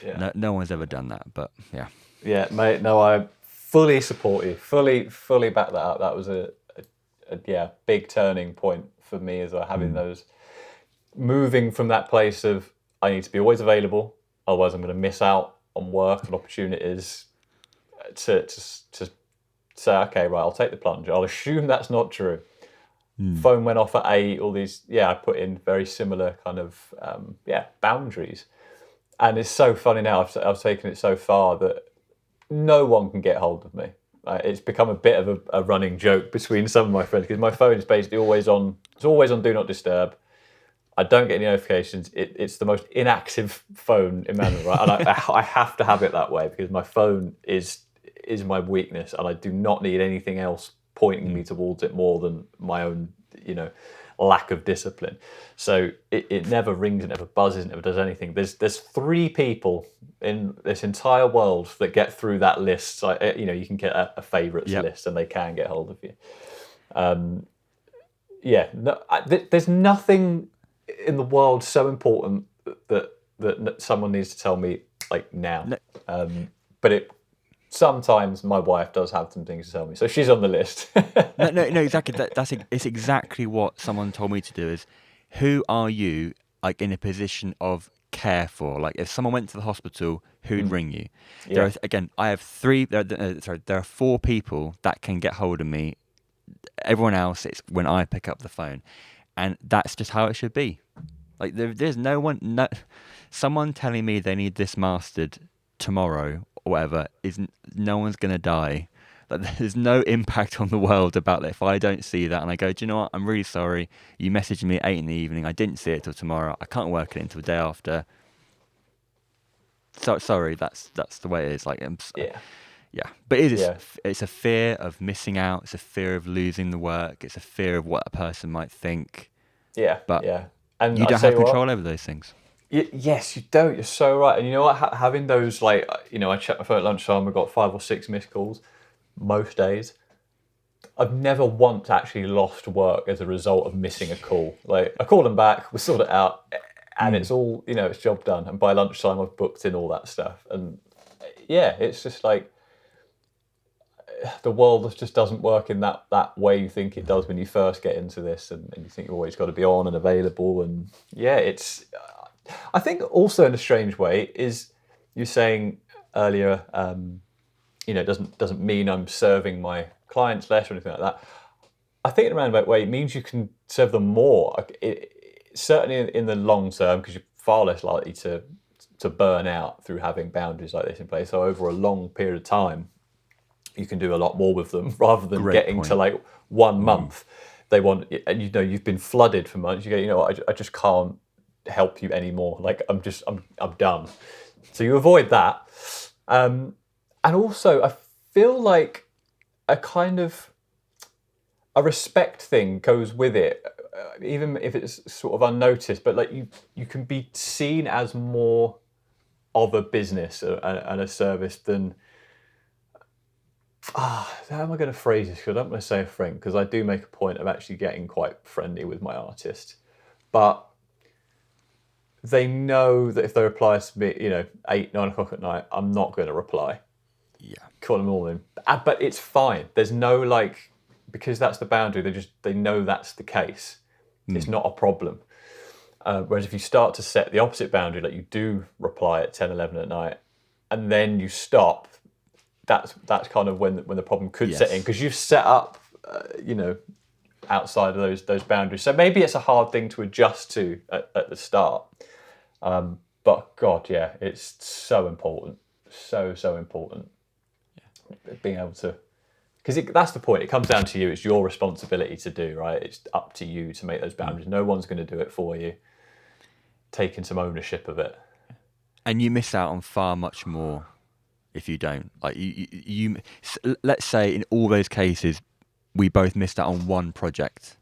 Yeah. No one's ever done that, but yeah. Yeah, mate, no, I fully support you. Fully back that up. That was a big turning point for me as well, having those, moving from that place of I need to be always available, otherwise I'm going to miss out on work and opportunities, to say, okay, right, I'll take the plunge. I'll assume that's not true. Phone went off at 8, all these, I put in very similar kind of, boundaries. And it's so funny now, I've taken it so far that no one can get hold of me. It's become a bit of a running joke between some of my friends, because my phone is basically always on. It's always on Do Not Disturb. I don't get any notifications. It's the most inactive phone imaginable, right? And I have to have it that way because my phone is my weakness, and I do not need anything else pointing me towards it more than my own, lack of discipline. So it never rings, it never buzzes, it never does anything. There's 3 people in this entire world that get through that list. So you can get a favourites list, and they can get hold of you. There's nothing in the world so important that someone needs to tell me like now. No. But sometimes my wife does have some things to tell me, so she's on the list. no, exactly. It's exactly what someone told me to do. Is who are you like in a position of care for? Like if someone went to the hospital, who'd ring you? Yeah. I have 3. There are 4 people that can get hold of me. Everyone else, it's when I pick up the phone, and that's just how it should be. Like there's someone telling me they need this mastered tomorrow or whatever, no one's gonna die. Like there's no impact on the world about that. If I don't see that and I go, do you know what? I'm really sorry. You messaged me at 8 in the evening. I didn't see it till tomorrow. I can't work it until the day after. So sorry. That's the way it is. Like yeah. But it's a fear of missing out. It's a fear of losing the work. It's a fear of what a person might think. Yeah. But And you don't have control over those things. Yes, you don't. You're so right. And you know what? Having those, like, I check my phone at lunchtime. I've got 5 or 6 missed calls most days. I've never once actually lost work as a result of missing a call. Like, I call them back, we sort it out, and it's all, it's job done. And by lunchtime, I've booked in all that stuff. And yeah, it's just like the world just doesn't work in that way you think it does when you first get into this, and you think you've always got to be on and available. And yeah, it's... I think also in a strange way is you saying earlier, it doesn't mean I'm serving my clients less or anything like that. I think in a roundabout way it means you can serve them more. Certainly in the long term, because you're far less likely to burn out through having boundaries like this in place. So over a long period of time, you can do a lot more with them rather than getting to like 1 month. They want, and you've been flooded for months. You go, I just can't help you anymore. Like I'm done. So you avoid that. And also I feel like a kind of a respect thing goes with it, even if it's sort of unnoticed, but like you can be seen as more of a business and a service than how am I going to phrase this? Because I don't want to say a friend, because I do make a point of actually getting quite friendly with my artist, but they know that if they reply to me, 8, 9 o'clock at night, I'm not going to reply. Yeah. Call them all in. But it's fine. There's no because that's the boundary, they know that's the case. It's not a problem. Whereas if you start to set the opposite boundary, like you do reply at 10, 11 at night, and then you stop, that's kind of when the problem could set in, because you've set up, outside of those boundaries. So maybe it's a hard thing to adjust to at the start. But God, yeah, it's so important. So important. Yeah. Being able to, because that's the point. It comes down to you. It's your responsibility to do, right? It's up to you to make those boundaries. No one's going to do it for you. Taking some ownership of it. And you miss out on far much more if you don't. Like you let's say in all those cases, we both missed out on one project,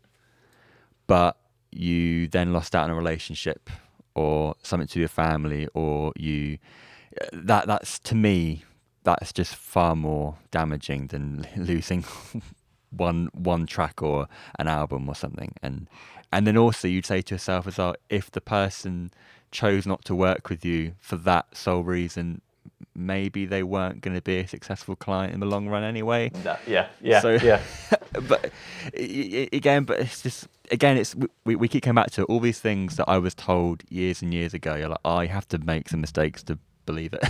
but you then lost out on a relationship or something to your family, or that's to me, that's just far more damaging than losing one track or an album or something. And then also you'd say to yourself as well, if the person chose not to work with you for that sole reason, maybe they weren't going to be a successful client in the long run anyway. But it's just, again, we keep coming back to all these things that I was told years and years ago. You're like, I have to make some mistakes to believe it.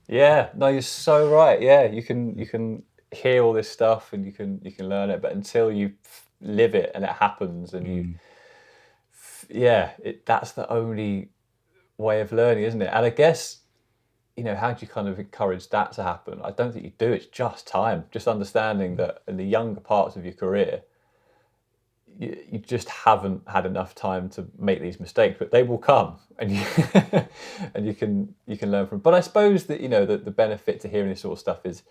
Yeah, no, you're so right. Yeah, you can hear all this stuff and you can learn it, but until you live it and it happens, and that's the only way of learning, isn't it? And I guess, how do you kind of encourage that to happen? I don't think you do. It's just time, just understanding that in the younger parts of your career, you just haven't had enough time to make these mistakes, but they will come, and you and you can learn from. But I suppose that the benefit to hearing this sort of stuff is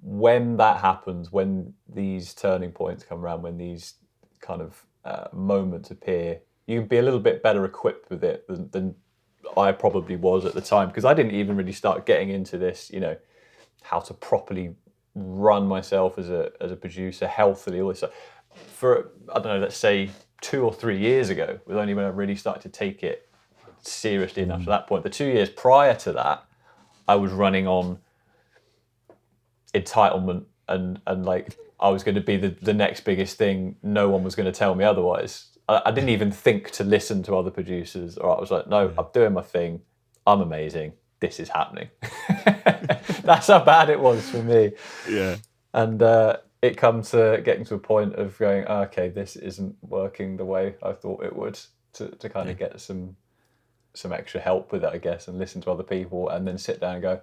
when that happens, when these turning points come around, when these kind of moments appear, you can be a little bit better equipped with it than I probably was at the time, because I didn't even really start getting into this, how to properly run myself as a producer healthily, all this stuff. For, I don't know, let's say 2 or 3 years ago was only when I really started to take it seriously enough. To that point, the 2 years prior to that, I was running on entitlement and like I was going to be the next biggest thing. No one was going to tell me otherwise. I didn't even think to listen to other producers, or I was like, no, I'm doing my thing. I'm amazing. This is happening. That's how bad it was for me. Yeah. And it come to getting to a point of going, okay, this isn't working the way I thought it would, to kind of get some extra help with it, I guess, and listen to other people, and then sit down and go,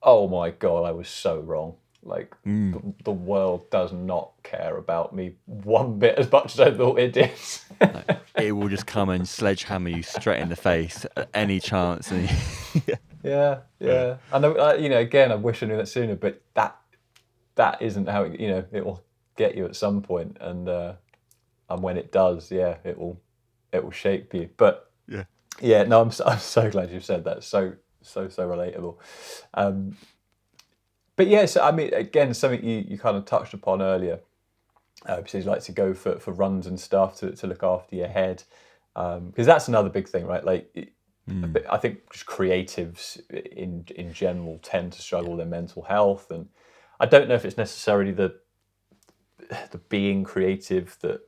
oh my God, I was so wrong. Like, the world does not care about me one bit as much as I thought it did. Like, it will just come and sledgehammer you straight in the face at any chance. And Yeah. And again, I wish I knew that sooner, but that isn't how it will get you at some point, and when it does, it will shape you. But no, I'm so glad you said that. So relatable. But yeah, so I mean, again, something you kind of touched upon earlier. Because you like to go for runs and stuff to look after your head, because that's another big thing, right? Like, I think just creatives in general tend to struggle with their mental health, and I don't know if it's necessarily the being creative that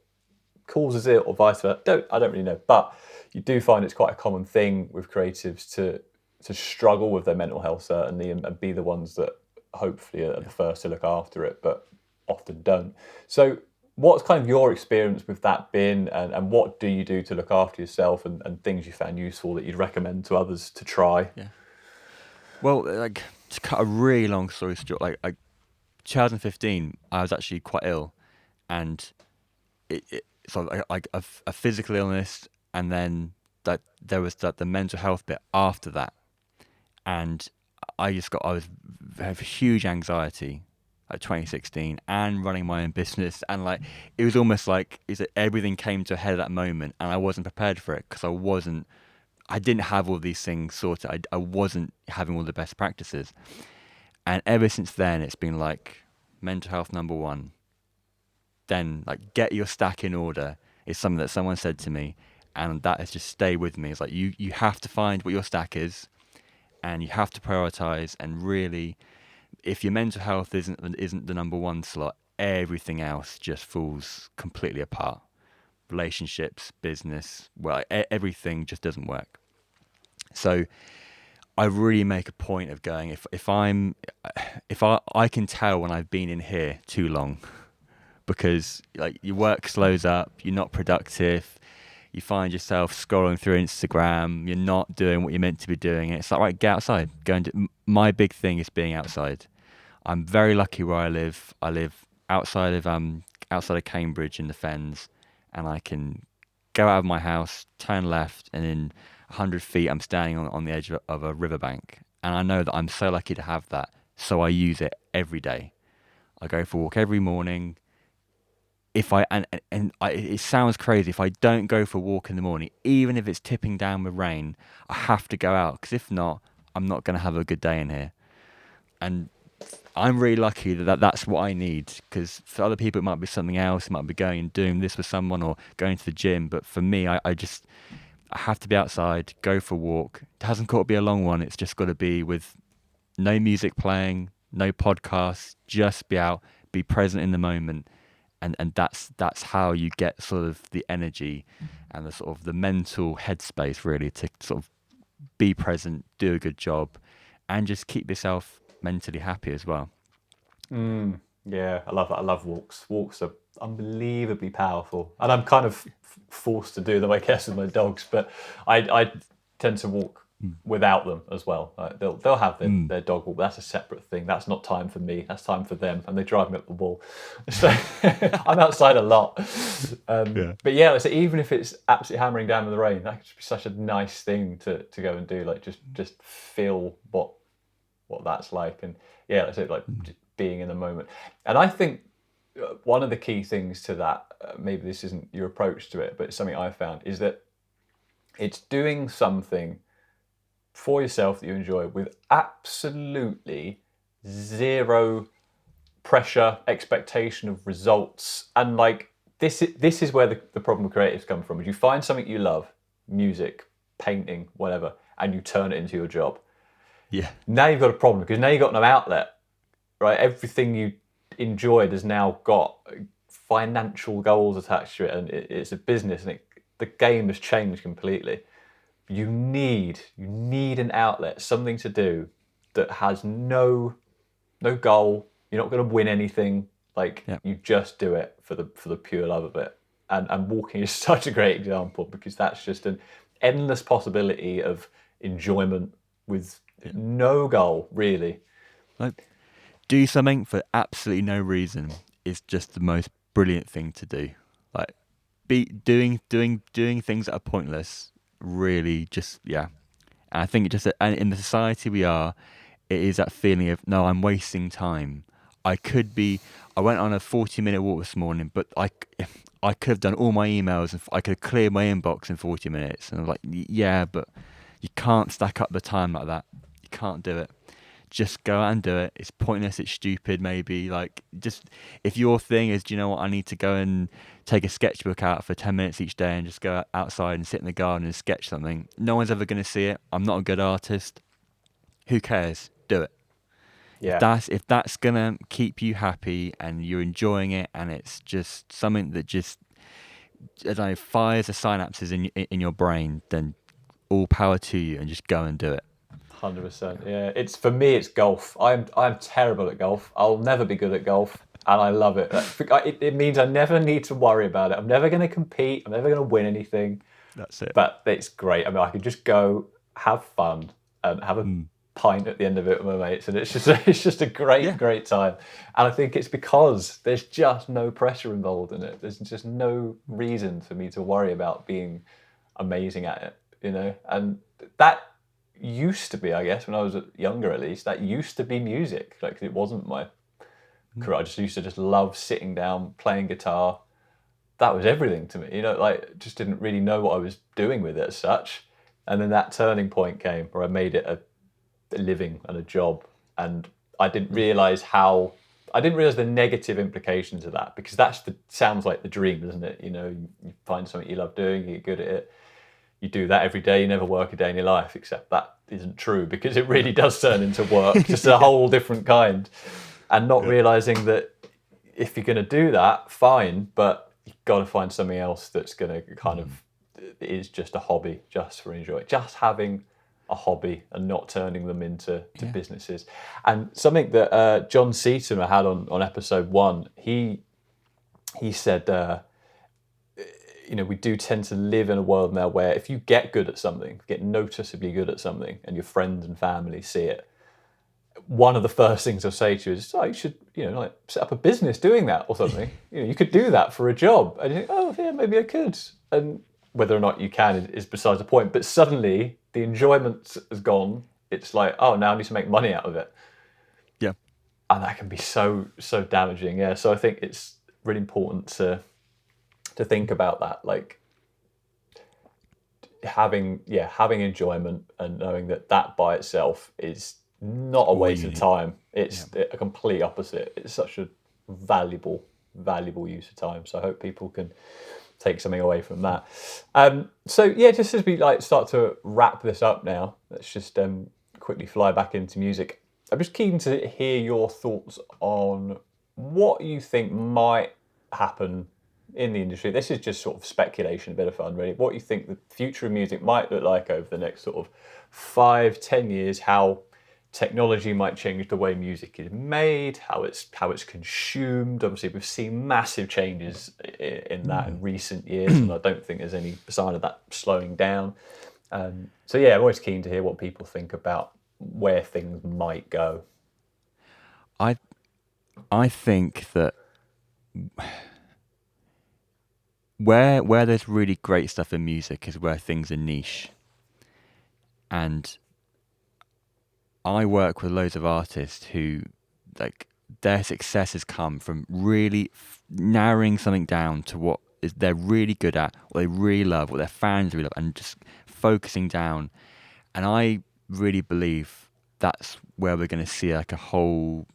causes it or vice versa. I don't really know, but you do find it's quite a common thing with creatives to struggle with their mental health, certainly, and be the ones that hopefully are the first to look after it, but often don't. So what's kind of your experience with that been, and what do you do to look after yourself, and things you found useful that you'd recommend to others to try? Yeah. Well, like, to cut a really long story short, like 2015, I was actually quite ill, and so like a physical illness, and then that there was the mental health bit after that, and I have huge anxiety, like 2016, and running my own business, and like it was almost like everything came to a head at that moment, and I wasn't prepared for it because I didn't have all these things sorted. I wasn't having all the best practices, and ever since then it's been like mental health number one. Then like get your stack in order is something that someone said to me, and that has just stayed with me. It's like you have to find what your stack is, and you have to prioritize, and really, if your mental health isn't the number one slot, everything else just falls completely apart. Relationships, business, well, everything just doesn't work. So I really make a point of going, if I can tell when I've been in here too long, because like your work slows up, you're not productive, you find yourself scrolling through Instagram, you're not doing what you're meant to be doing. It's like, right, get outside. My big thing is being outside. I'm very lucky where I live. I live outside of Cambridge in the Fens, and I can go out of my house, turn left, and in 100 feet I'm standing on the edge of a riverbank. And I know that I'm so lucky to have that, so I use it every day. I go for a walk every morning. It sounds crazy, if I don't go for a walk in the morning, even if it's tipping down with rain, I have to go out, because if not, I'm not going to have a good day in here. And I'm really lucky that's what I need, because for other people it might be something else. It might be going and doing this with someone or going to the gym, but for me, I have to be outside, go for a walk. It hasn't got to be a long one. It's just got to be with no music playing, no podcasts, just be out, be present in the moment. And that's how you get sort of the energy and the sort of the mental headspace, really, to sort of be present, do a good job, and just keep yourself mentally happy as well. Yeah, I love that. I love walks. Walks are unbelievably powerful, and I'm kind of forced to do them, I guess, with my dogs. But I tend to walk without them as well. They'll have their dog walk, but that's a separate thing. That's not time for me. That's time for them, and they drive me up the wall. So I'm outside a lot. But yeah, so even if it's absolutely hammering down with the rain, that could just be such a nice thing to go and do. Like just feel what that's like, and yeah, like I said, like just being in the moment. And I think one of the key things to that, maybe this isn't your approach to it, but it's something I've found, is that it's doing something for yourself that you enjoy with absolutely zero pressure, expectation of results. And like this is where the problem with creatives come from, is you find something you love, music, painting, whatever, and you turn it into your job. Yeah. Now you've got a problem, because now you've got no outlet, right? Everything you enjoyed has now got financial goals attached to it, and it's a business, and the game has changed completely. You need an outlet, something to do that has no goal. You're not going to win anything. Like you just do it for the pure love of it. And walking is such a great example, because that's just an endless possibility of enjoyment with no goal, really. Like, do something for absolutely no reason is just the most brilliant thing to do. Like, doing things that are pointless. Really, just And I think it just, and in the society we are, it is that feeling of, no, I'm wasting time. I went on a 40-minute walk this morning, but I could have done all my emails and I could have cleared my inbox in 40 minutes. And I'm like, yeah, but you can't stack up the time like that. You can't do it. Just go out and do it. It's pointless. It's stupid. Maybe like, just if your thing is, do you know what? I need to go and take a sketchbook out for 10 minutes each day and just go outside and sit in the garden and sketch something. No one's ever going to see it. I'm not a good artist. Who cares? Do it. Yeah. If that's going to keep you happy and you're enjoying it, and it's just something that just, I don't know, fires the synapses in your brain, then all power to you, and just go and do it. 100%. Yeah, for me, it's golf. I'm terrible at golf. I'll never be good at golf, and I love it. It means I never need to worry about it. I'm never going to compete. I'm never going to win anything. That's it. But it's great. I mean, I could just go have fun and have a pint at the end of it with my mates, and it's just a great time. And I think it's because there's just no pressure involved in it. There's just no reason for me to worry about being amazing at it, you know. And that used to be, I guess, when I was younger, at least, that used to be music. Like, it wasn't my career. I just used to just love sitting down, playing guitar. That was everything to me, you know. Like, just didn't really know what I was doing with it as such. And then that turning point came where I made it a living and a job, and I didn't realize the negative implications of that, because sounds like the dream, doesn't it? You know, you find something you love doing, you get good at it, you do that every day, you never work a day in your life, except that isn't true, because it really does turn into work, just a whole different kind. And not realizing that if you're going to do that, fine, but you've got to find something else that's going to kind of is just a hobby, just for enjoy, just having a hobby and not turning them into businesses. And something that John Seaton had on episode 1, he said, you know, we do tend to live in a world now where if you get good at something, get noticeably good at something, and your friends and family see it, one of the first things I'll say to you is, oh, you should, you know, like set up a business doing that or something. You know, you could do that for a job. And you think, oh, yeah, maybe I could. And whether or not you can is besides the point. But suddenly the enjoyment has gone. It's like, oh, now I need to make money out of it. Yeah. And that can be so damaging. Yeah. So I think it's really important to think about that, like having enjoyment and knowing that by itself is not a waste of time. It's a complete opposite. It's such a valuable use of time. So I hope people can take something away from that. So yeah, just as we start to wrap this up now, let's just quickly fly back into music. I'm just keen to hear your thoughts on what you think might happen in the industry. This is just sort of speculation, a bit of fun, really. What you think the future of music might look like over the next sort of 5-10 years, how technology might change the way music is made, how it's consumed. Obviously, we've seen massive changes in that in recent years, and I don't think there's any sign of that slowing down. So yeah, I'm always keen to hear what people think about where things might go. I think that where there's really great stuff in music is where things are niche. And I work with loads of artists who, like, their success has come from really narrowing something down to what is they're really good at, what they really love, what their fans really love, and just focusing down. And I really believe that's where we're going to see like a whole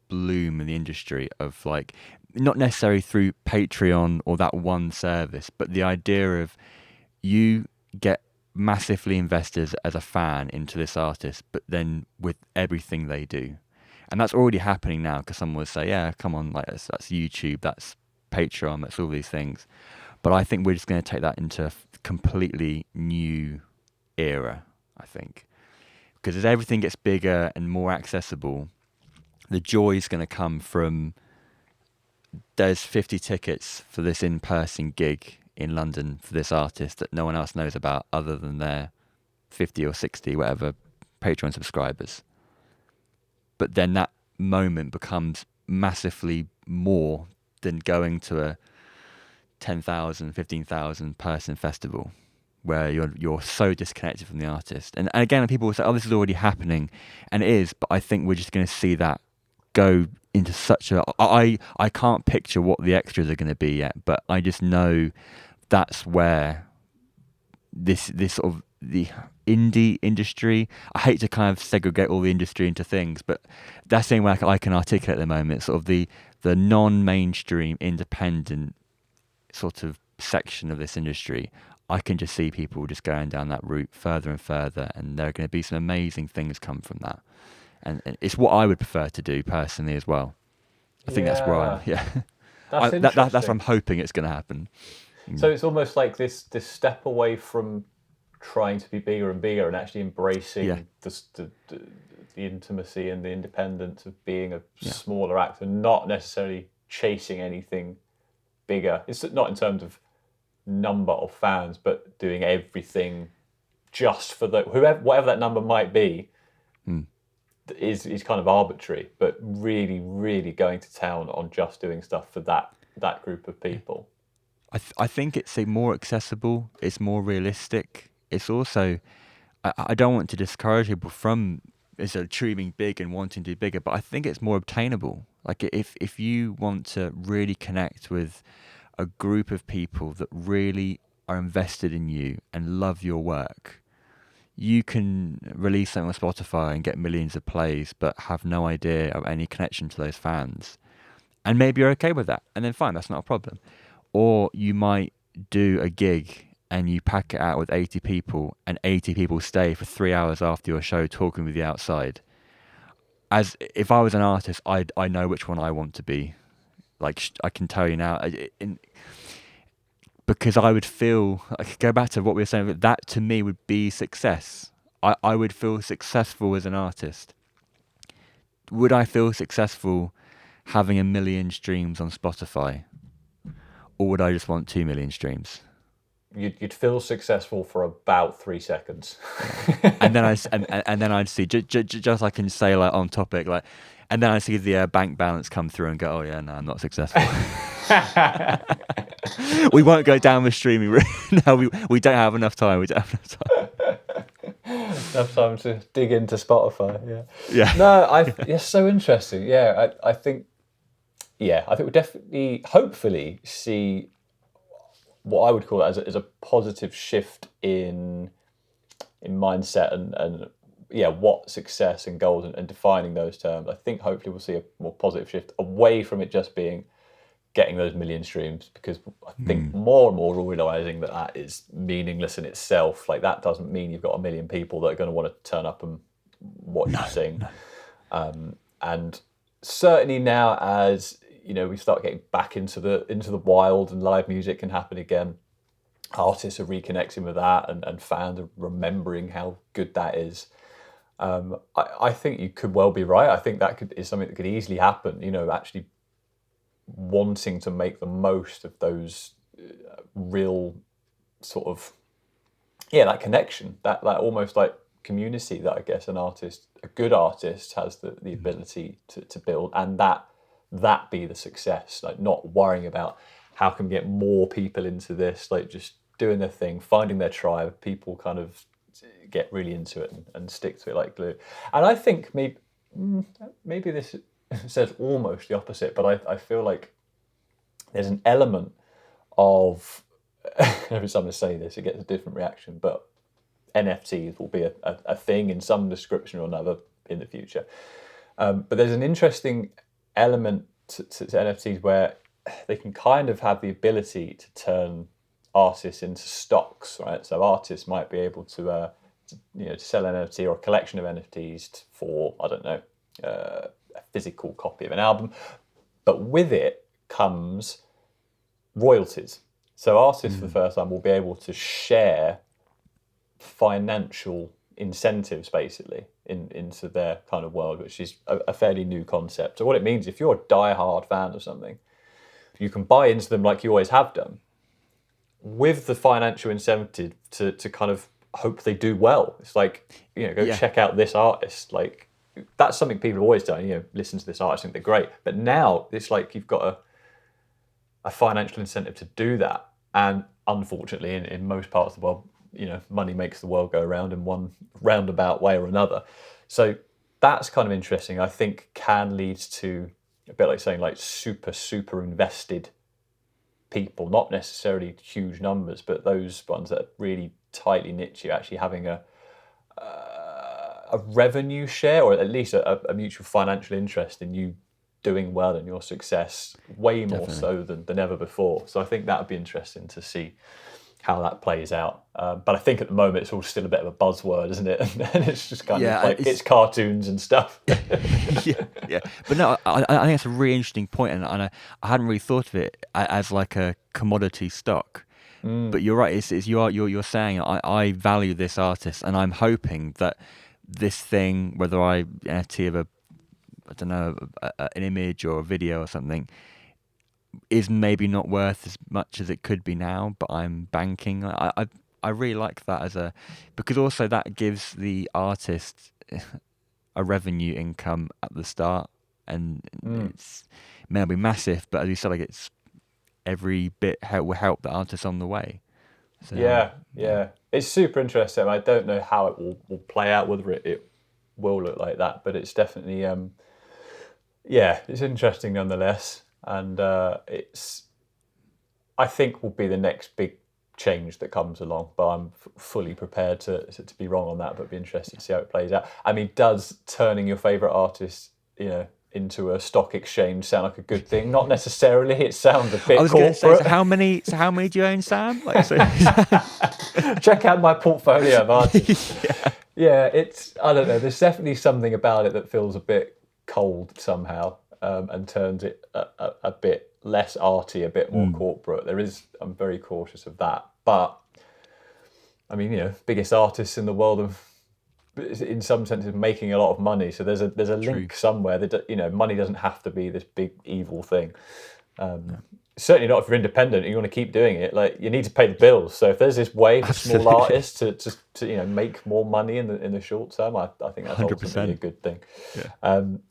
bloom in the industry of, like, not necessarily through Patreon or that one service, but the idea of you get massively invested as a fan into this artist, but then with everything they do. And that's already happening now, because someone would say, yeah, come on, like that's YouTube, that's Patreon, that's all these things. But I think we're just going to take that into a completely new era, I think. Because as everything gets bigger and more accessible, the joy is going to come from, there's 50 tickets for this in-person gig in London for this artist that no one else knows about other than their 50 or 60, whatever, Patreon subscribers. But then that moment becomes massively more than going to a 10,000, 15,000 person festival where you're so disconnected from the artist. And again, people will say, oh, this is already happening. And it is, but I think we're just going to see that go into such a... I can't picture what the extras are going to be yet, but I just know that's where this sort of the indie industry, I hate to kind of segregate all the industry into things, but that's the only way I can articulate at the moment, sort of the non-mainstream independent sort of section of this industry. I can just see people just going down that route further and further, and there are going to be some amazing things come from that. And it's what I would prefer to do personally as well. I think that's where I'm. Yeah, that's what I'm hoping it's going to happen. So it's almost like this step away from trying to be bigger and bigger, and actually embracing the intimacy and the independence of being a smaller act, and not necessarily chasing anything bigger. It's not in terms of number of fans, but doing everything just for whatever that number might be. Is kind of arbitrary, but really, really going to town on just doing stuff for that group of people. I think it's more accessible. It's more realistic. It's also, I don't want to discourage people from dreaming big and wanting to do bigger, but I think it's more obtainable. Like if you want to really connect with a group of people that really are invested in you and love your work, you can release something on Spotify and get millions of plays, but have no idea of any connection to those fans. And maybe you're okay with that, and then fine, that's not a problem. Or you might do a gig and you pack it out with 80 people, and 80 people stay for 3 hours after your show talking with you outside. As if I was an artist, I know which one I want to be. Like, I can tell you now, because I would feel, like, go back to what we were saying, that to me would be success. I would feel successful as an artist. Would I feel successful having 1 million streams on Spotify? Or would I just want 2 million streams? You'd feel successful for about 3 seconds. and then I'd see, just I can say, like, on topic, like, and then I see the bank balance come through and go, oh yeah, no, I'm not successful. We won't go down the streaming route. No, we don't have enough time. We don't have enough time. Enough time to dig into Spotify. Yeah. No, it's so interesting. Yeah, I think we'll definitely, hopefully, see what I would call as a positive shift in mindset and what success and goals and defining those terms. I think hopefully we'll see a more positive shift away from it just being getting those 1 million streams, because I think more and more we're realising that is meaningless in itself. Like, that doesn't mean you've got 1 million people that are going to want to turn up and watch you sing. No. And certainly now, as we start getting back into the wild and live music can happen again, artists are reconnecting with that, and fans are remembering how good that is. I think you could well be right. I think that is something that could easily happen. Actually wanting to make the most of those real sort of that connection, that almost like community that I guess a good artist has the ability to build, and that be the success, like not worrying about how can we get more people into this, like just doing their thing, finding their tribe, people kind of get really into it and stick to it like glue. And I think maybe this says almost the opposite, but I feel like there's an element of, every time I say this, it gets a different reaction, but NFTs will be a thing in some description or another in the future. But there's an interesting element to NFTs where they can kind of have the ability to turn artists into stocks, right? So artists might be able to sell an NFT or a collection of NFTs for, I don't know, a physical copy of an album. But with it comes royalties. So artists for the first time will be able to share financial incentives basically into their kind of world, which is a fairly new concept. So what it means, if you're a die-hard fan of something, you can buy into them like you always have done, with the financial incentive to kind of hope they do well. It's like, check out this artist. Like, that's something people have always done, listen to this artist, think they're great. But now it's like you've got a financial incentive to do that. And unfortunately, in most parts of the world, money makes the world go around in one roundabout way or another. So that's kind of interesting. I think can lead to a bit like saying like super invested people, not necessarily huge numbers, but those ones that really tightly knit you, actually having a revenue share, or at least a mutual financial interest in you doing well and your success, way more so than ever before. So I think that would be interesting to see how that plays out. But I think at the moment it's all still a bit of a buzzword, isn't it? And it's just kind of like it's cartoons and stuff. yeah. But no, I think that's a really interesting point, and I hadn't really thought of it as like a commodity stock. But you're right. It's you're saying I value this artist, and I'm hoping that this thing, whether I NFT of an image or a video or something, is maybe not worth as much as it could be now, but I'm banking. I really like that because also that gives the artist a revenue income at the start, and it may not be massive, but as you said, like it's every bit will help the artist on the way. So, yeah, it's super interesting. I don't know how it will play out, whether it will look like that, but it's definitely it's interesting nonetheless. And I think will be the next big change that comes along, but I'm fully prepared to be wrong on that, but be interested to see how it plays out. I mean, does turning your favourite artist, into a stock exchange sound like a good thing? Not necessarily. It sounds a bit corporate. Going to say, so how many do you own, Sam? Check out my portfolio of artists. Yeah, it's, I don't know, there's definitely something about it that feels a bit cold somehow. And turns it a bit less arty, a bit more corporate. I'm very cautious of that. But, I mean, biggest artists in the world of, in some sense, is making a lot of money. So there's a link somewhere that, money doesn't have to be this big evil thing. Certainly not if you're independent and you want to keep doing it. Like, you need to pay the bills. So if there's this way for small artists to make more money in the short term, I think that's 100%. Ultimately a good thing. Yeah.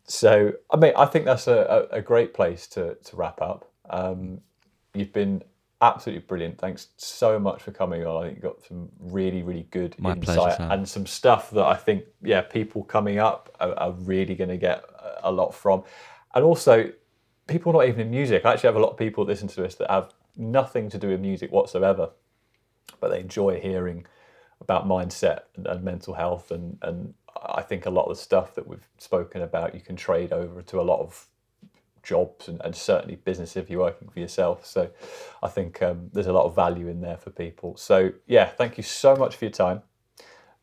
So I mean, I think that's a great place to wrap up. You've been absolutely brilliant. Thanks so much for coming on. I think you got some really, really good insight and some stuff that I think people coming up are really going to get a lot from. And also, people not even in music. I actually have a lot of people that listen to this that have nothing to do with music whatsoever, but they enjoy hearing about mindset and mental health. And I think a lot of the stuff that we've spoken about, you can trade over to a lot of jobs and certainly business if you're working for yourself. So I think there's a lot of value in there for people. So thank you so much for your time.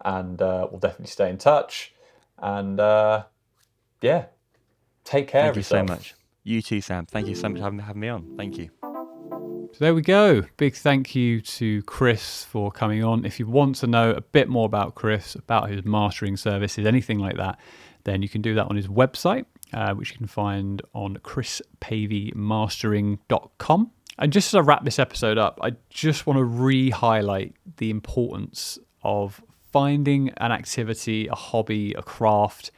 And we'll definitely stay in touch. And take care of yourself. Thank you so much. You too, Sam. Thank you so much for having me on. Thank you. So there we go. Big thank you to Chris for coming on. If you want to know a bit more about Chris, about his mastering services, anything like that, then you can do that on his website, which you can find on chrispaveymastering.com. And just as I wrap this episode up, I just want to re-highlight the importance of finding an activity, a hobby, a craft,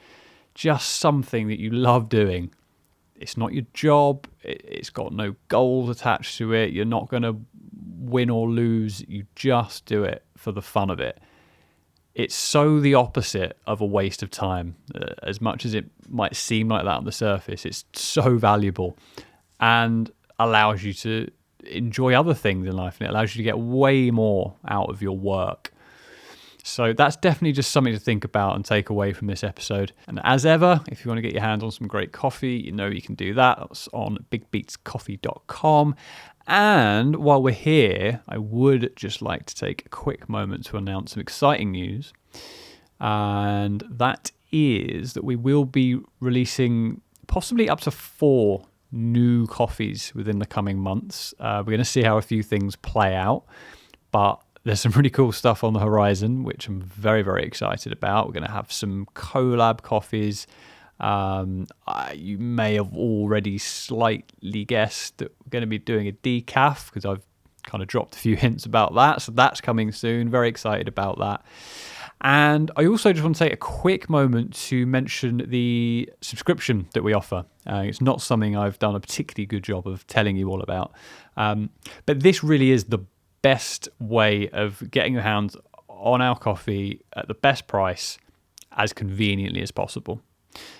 just something that you love doing. It's not your job. It's got no goals attached to it. You're not going to win or lose. You just do it for the fun of it. It's so the opposite of a waste of time. As much as it might seem like that on the surface, it's so valuable and allows you to enjoy other things in life, and it allows you to get way more out of your work. So that's definitely just something to think about and take away from this episode. And as ever, if you want to get your hands on some great coffee, you know you can do that. That's on bigbeatscoffee.com. And while we're here, I would just like to take a quick moment to announce some exciting news. And that is that we will be releasing possibly up to 4 new coffees within the coming months. We're going to see how a few things play out, but there's some really cool stuff on the horizon, which I'm very, very excited about. We're going to have some collab coffees. You may have already slightly guessed that we're going to be doing a decaf, because I've kind of dropped a few hints about that. So that's coming soon. Very excited about that. And I also just want to take a quick moment to mention the subscription that we offer. It's not something I've done a particularly good job of telling you all about. But this really is the best way of getting your hands on our coffee at the best price as conveniently as possible.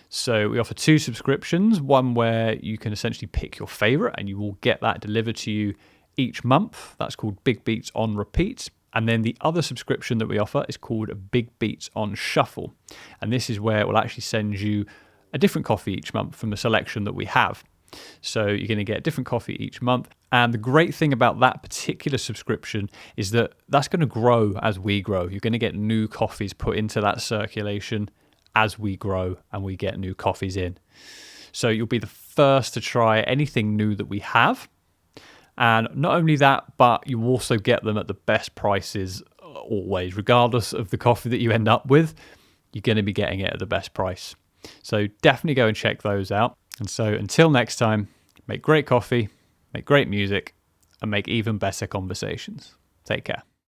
So we offer 2 subscriptions, one where you can essentially pick your favorite and you will get that delivered to you each month. That's called Big Beats on Repeat. And then the other subscription that we offer is called Big Beats on Shuffle. And this is where it will actually send you a different coffee each month from the selection that we have. So you're going to get a different coffee each month. And the great thing about that particular subscription is that that's going to grow as we grow. You're going to get new coffees put into that circulation as we grow and we get new coffees in. So you'll be the first to try anything new that we have. And not only that, but you also get them at the best prices always. Regardless of the coffee that you end up with, you're going to be getting it at the best price. So definitely go and check those out. And so until next time, make great coffee, make great music, and make even better conversations. Take care.